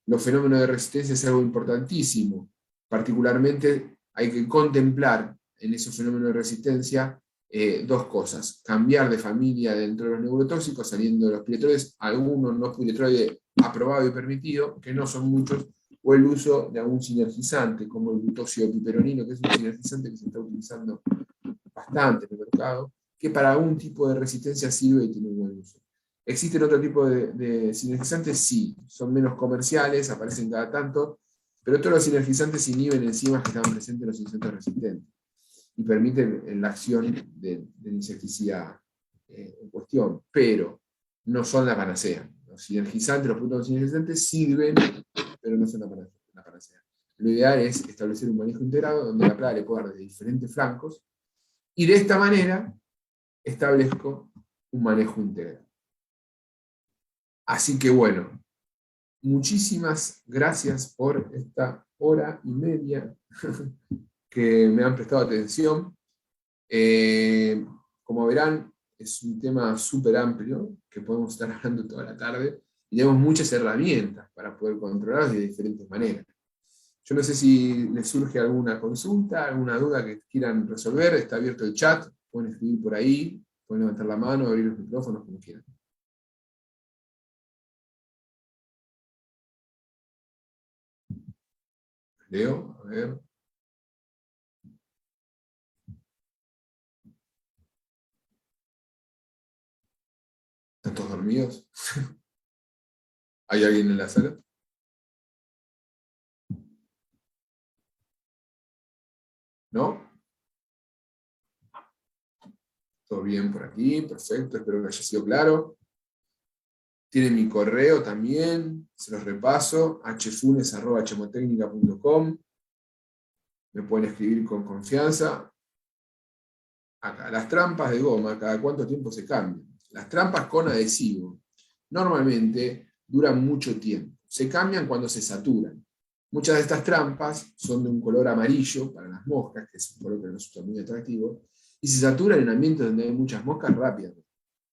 Los fenómenos de resistencia es algo importantísimo. Particularmente hay que contemplar en esos fenómenos de resistencia dos cosas. Cambiar de familia dentro de los neurotóxicos, saliendo de los piretroides, algunos no piretroides aprobados y permitidos, que no son muchos, o el uso de algún sinergizante, como el butóxido piperonino, que es un sinergizante que se está utilizando bastante en el mercado, que para algún tipo de resistencia sirve y tiene un buen uso. ¿Existen otro tipo de sinergizantes? Sí, son menos comerciales, aparecen cada tanto, pero todos los sinergizantes inhiben enzimas que estaban presentes en los insectos resistentes y permiten la acción del insecticida en cuestión, pero no son la panacea. Los sinergizantes, los productos sinergizantes sirven, pero no son la panacea. Lo ideal es establecer un manejo integrado donde la plaga le pueda dar de diferentes flancos y de esta manera establezco un manejo integral. Así que bueno, muchísimas gracias por esta hora y media que me han prestado atención. Como verán, es un tema súper amplio que podemos estar hablando toda la tarde y tenemos muchas herramientas para poder controlarlos de diferentes maneras. Yo no sé si les surge alguna consulta, alguna duda que quieran resolver, está abierto el chat, pueden escribir por ahí, pueden levantar la mano, abrir los micrófonos, como quieran. Leo, a ver. ¿Están todos dormidos? ¿Hay alguien en la sala? ¿No? Todo bien por aquí, perfecto, espero que haya sido claro. Tienen mi correo también, se los repaso, hfunes@hemotecnica.com. Me pueden escribir con confianza. Acá, las trampas de goma, ¿cada cuánto tiempo se cambian? Las trampas con adhesivo normalmente duran mucho tiempo. Se cambian cuando se saturan. Muchas de estas trampas son de un color amarillo para las moscas, que es un color que no resulta muy atractivo, y se saturan en ambientes donde hay muchas moscas rápidamente.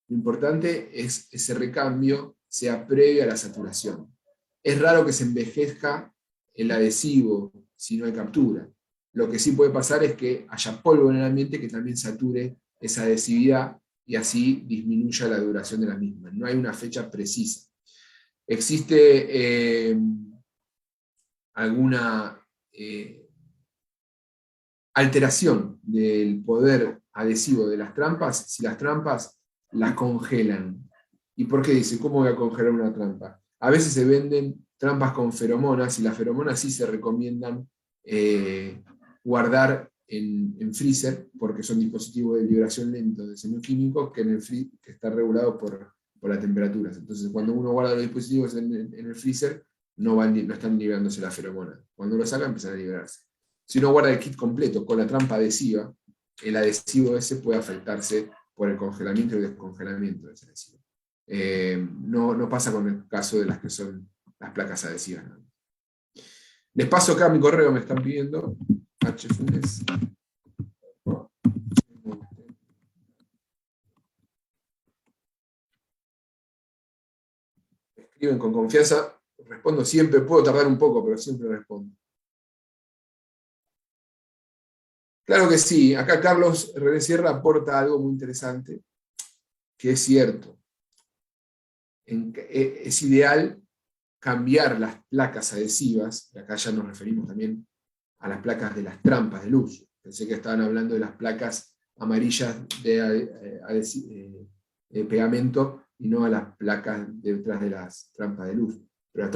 Lo importante es que ese recambio sea previo a la saturación. Es raro que se envejezca el adhesivo si no hay captura. Lo que sí puede pasar es que haya polvo en el ambiente que también sature esa adhesividad y así disminuya la duración de la misma. No hay una fecha precisa. ¿Existe alguna alteración del poder adhesivo de las trampas si las trampas las congelan? ¿Y por qué dice, cómo voy a congelar una trampa? A veces se venden trampas con feromonas, y las feromonas sí se recomiendan guardar en freezer, porque son dispositivos de liberación lento de semioquímicos que está regulado por las temperaturas. Entonces, cuando uno guarda los dispositivos en el freezer, no están liberándose las feromonas. Cuando lo saca, empiezan a liberarse. Si uno guarda el kit completo con la trampa adhesiva, el adhesivo ese puede afectarse por el congelamiento y el descongelamiento de ese adhesivo. No pasa con el caso de las que son las placas adhesivas. Les paso acá mi correo, me están pidiendo. HFunes. Escriben con confianza, respondo siempre, puedo tardar un poco, pero siempre respondo. Claro que sí, acá Carlos René Sierra aporta algo muy interesante, que es cierto. Es ideal cambiar las placas adhesivas, y acá ya nos referimos también a las placas de las trampas de luz. Pensé que estaban hablando de las placas amarillas de pegamento y no a las placas detrás de las trampas de luz. Pero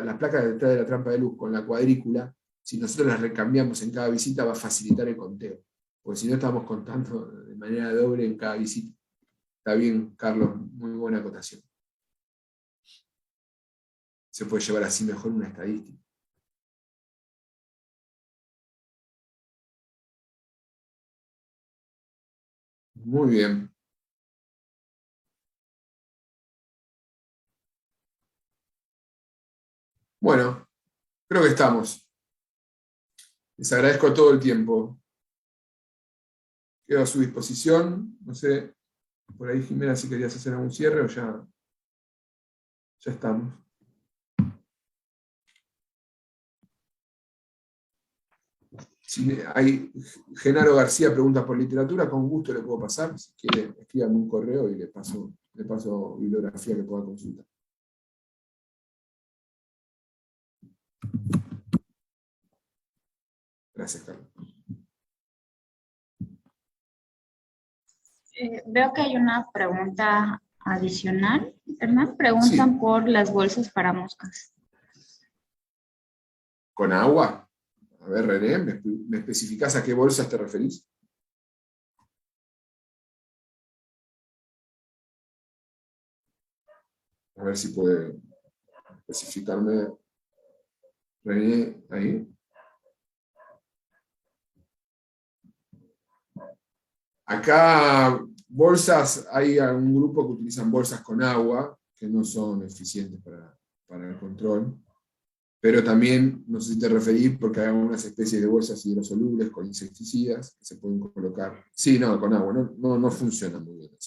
las placas detrás de la trampa de luz con la cuadrícula, si nosotros las recambiamos en cada visita, va a facilitar el conteo. Porque si no, estamos contando de manera doble en cada visita. Está bien, Carlos, muy buena acotación. Se puede llevar así mejor una estadística. Muy bien. Bueno, creo que estamos. Les agradezco todo el tiempo. Quedo a su disposición. No sé, por ahí Jimena, si querías hacer algún cierre o ya estamos. Si hay, Genaro García pregunta por literatura, con gusto le puedo pasar. Si quiere, escríbame un correo y le paso bibliografía que pueda consultar. Gracias, Carlos. Veo que hay una pregunta adicional. Hernán, preguntan Sí. por las bolsas para moscas. ¿Con agua? A ver, René, ¿me especificás a qué bolsas te referís? A ver si puede especificarme René ahí. Acá, bolsas, hay algún grupo que utilizan bolsas con agua, que no son eficientes para el control. Pero también, no sé si te referís, porque hay algunas especies de bolsas hidrosolubles con insecticidas que se pueden colocar. Sí, no, con agua, no funcionan muy bien.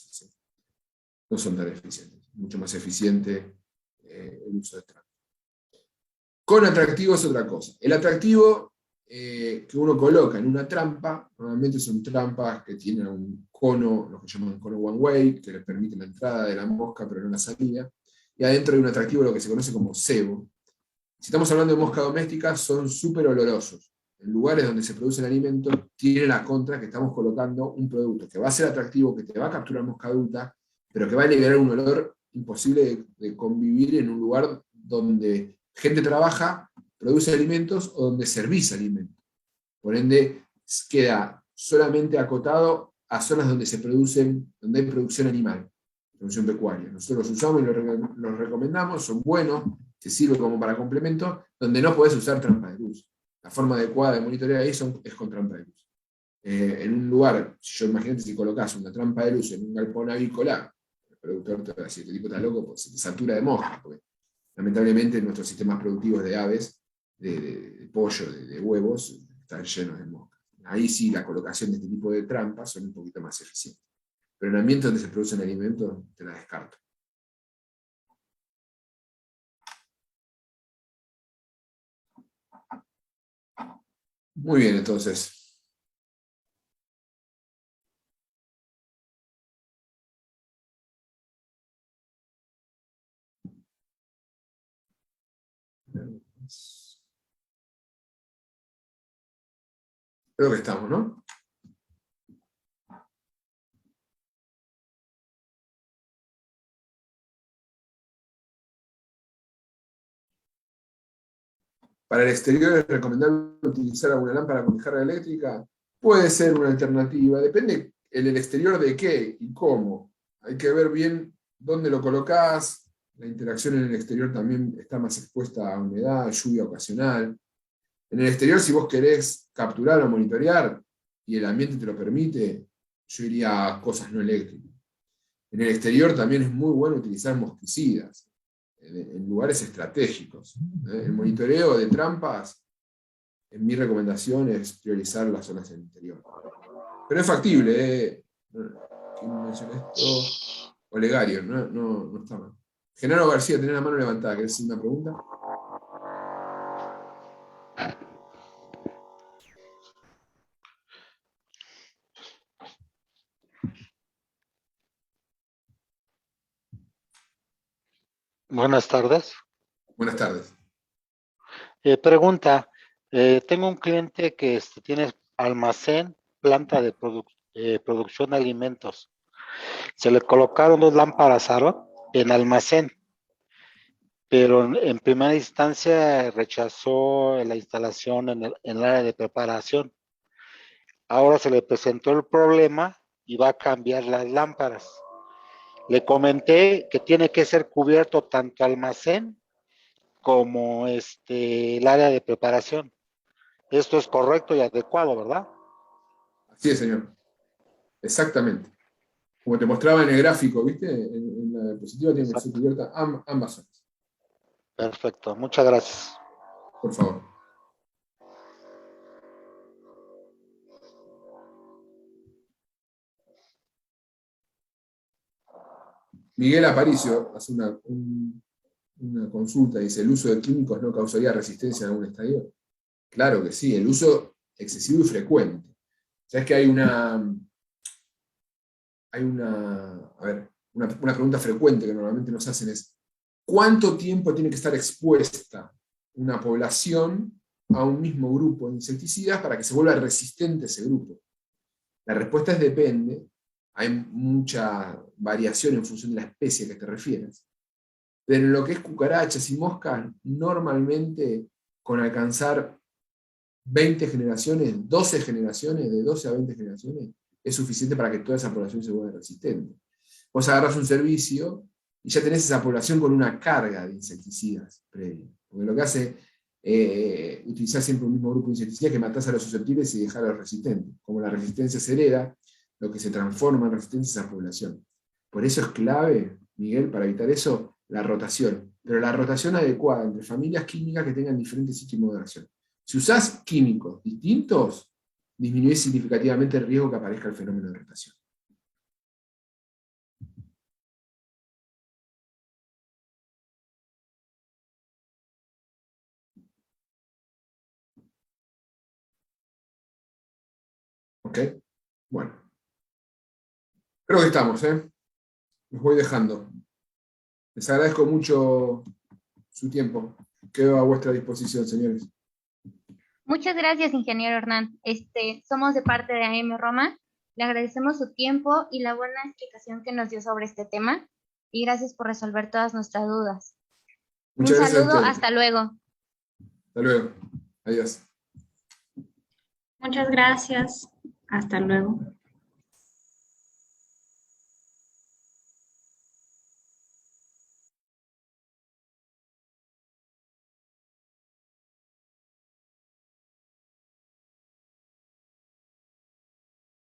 No son tan eficientes. Mucho más eficiente el uso de trampa. Con atractivo es otra cosa. El atractivo que uno coloca en una trampa, normalmente son trampas que tienen un cono, lo que llaman cono one way, que le permite la entrada de la mosca, pero no la salida. Y adentro hay un atractivo, lo que se conoce como cebo. Si estamos hablando de mosca doméstica, son súper olorosos. En lugares donde se producen alimentos, tiene la contra que estamos colocando un producto que va a ser atractivo, que te va a capturar mosca adulta, pero que va a liberar un olor imposible de convivir en un lugar donde gente trabaja, produce alimentos o donde servís alimentos. Por ende, queda solamente acotado a zonas donde donde hay producción animal, producción pecuaria. Nosotros los usamos y los recomendamos, son buenos, te sirve como para complemento, donde no podés usar trampa de luz. La forma adecuada de monitorear eso es con trampa de luz. En un lugar, imagínate si colocas una trampa de luz en un galpón avícola, el productor te va a decir, este tipo está loco, pues se te satura de moscas, porque lamentablemente nuestros sistemas productivos de aves, de pollo, de huevos, están llenos de moscas. Ahí sí la colocación de este tipo de trampas son un poquito más eficientes. Pero en ambientes donde se producen alimentos, te la descarto. Muy bien, entonces. Creo que estamos, ¿no? Para el exterior es recomendable utilizar alguna lámpara con descarga eléctrica. Puede ser una alternativa, depende en el exterior de qué y cómo. Hay que ver bien dónde lo colocás. La interacción en el exterior también está más expuesta a humedad, lluvia ocasional. En el exterior, si vos querés capturar o monitorear, y el ambiente te lo permite, yo iría a cosas no eléctricas. En el exterior también es muy bueno utilizar mosquicidas, en lugares estratégicos. El monitoreo de trampas, en mi recomendación, es priorizar las zonas del interior. Pero es factible, ¿quién mencionó esto? Olegario, no está mal. Genaro García, tenés la mano levantada, ¿querés hacer una pregunta? Buenas tardes. Buenas tardes. Pregunta, tengo un cliente que tiene almacén, planta de producción de alimentos. Se le colocaron 2 lámparas Aro en almacén, pero en primera instancia rechazó la instalación en el área de preparación. Ahora se le presentó el problema y va a cambiar las lámparas. Le comenté que tiene que ser cubierto tanto almacén como el área de preparación. Esto es correcto y adecuado, ¿verdad? Así es, señor. Exactamente. Como te mostraba en el gráfico, ¿viste? En la diapositiva tiene que ser cubierta ambas zonas. Perfecto, muchas gracias. Por favor. Miguel Aparicio hace una consulta, dice, ¿el uso de químicos no causaría resistencia en algún estadio? Claro que sí, el uso excesivo y frecuente. Sabes que hay una pregunta frecuente que normalmente nos hacen es, ¿cuánto tiempo tiene que estar expuesta una población a un mismo grupo de insecticidas para que se vuelva resistente ese grupo? La respuesta es depende. Hay mucha variación en función de la especie a que te refieras. Pero en lo que es cucarachas y moscas, normalmente con alcanzar 20 generaciones, 12 generaciones, de 12 a 20 generaciones, es suficiente para que toda esa población se vuelva resistente. Vos agarras un servicio y ya tenés esa población con una carga de insecticidas previa. Porque lo que hace utilizar siempre un mismo grupo de insecticidas que matás a los susceptibles y dejar a los resistentes. Como la resistencia se hereda, lo que se transforma en resistencia es esa población. Por eso es clave, Miguel, para evitar eso, la rotación. Pero la rotación adecuada entre familias químicas que tengan diferentes sistemas de acción. Si usás químicos distintos, disminuís significativamente el riesgo que aparezca el fenómeno de rotación. ¿Ok? Bueno. Creo que estamos, ¿eh? Los voy dejando. Les agradezco mucho su tiempo. Quedo a vuestra disposición, señores. Muchas gracias, ingeniero Hernán. Somos de parte de AM Roma. Le agradecemos su tiempo y la buena explicación que nos dio sobre este tema. Y gracias por resolver todas nuestras dudas. Muchas Un gracias a saludo, ustedes. hasta luego. Hasta luego. Adiós. Muchas gracias. Hasta luego.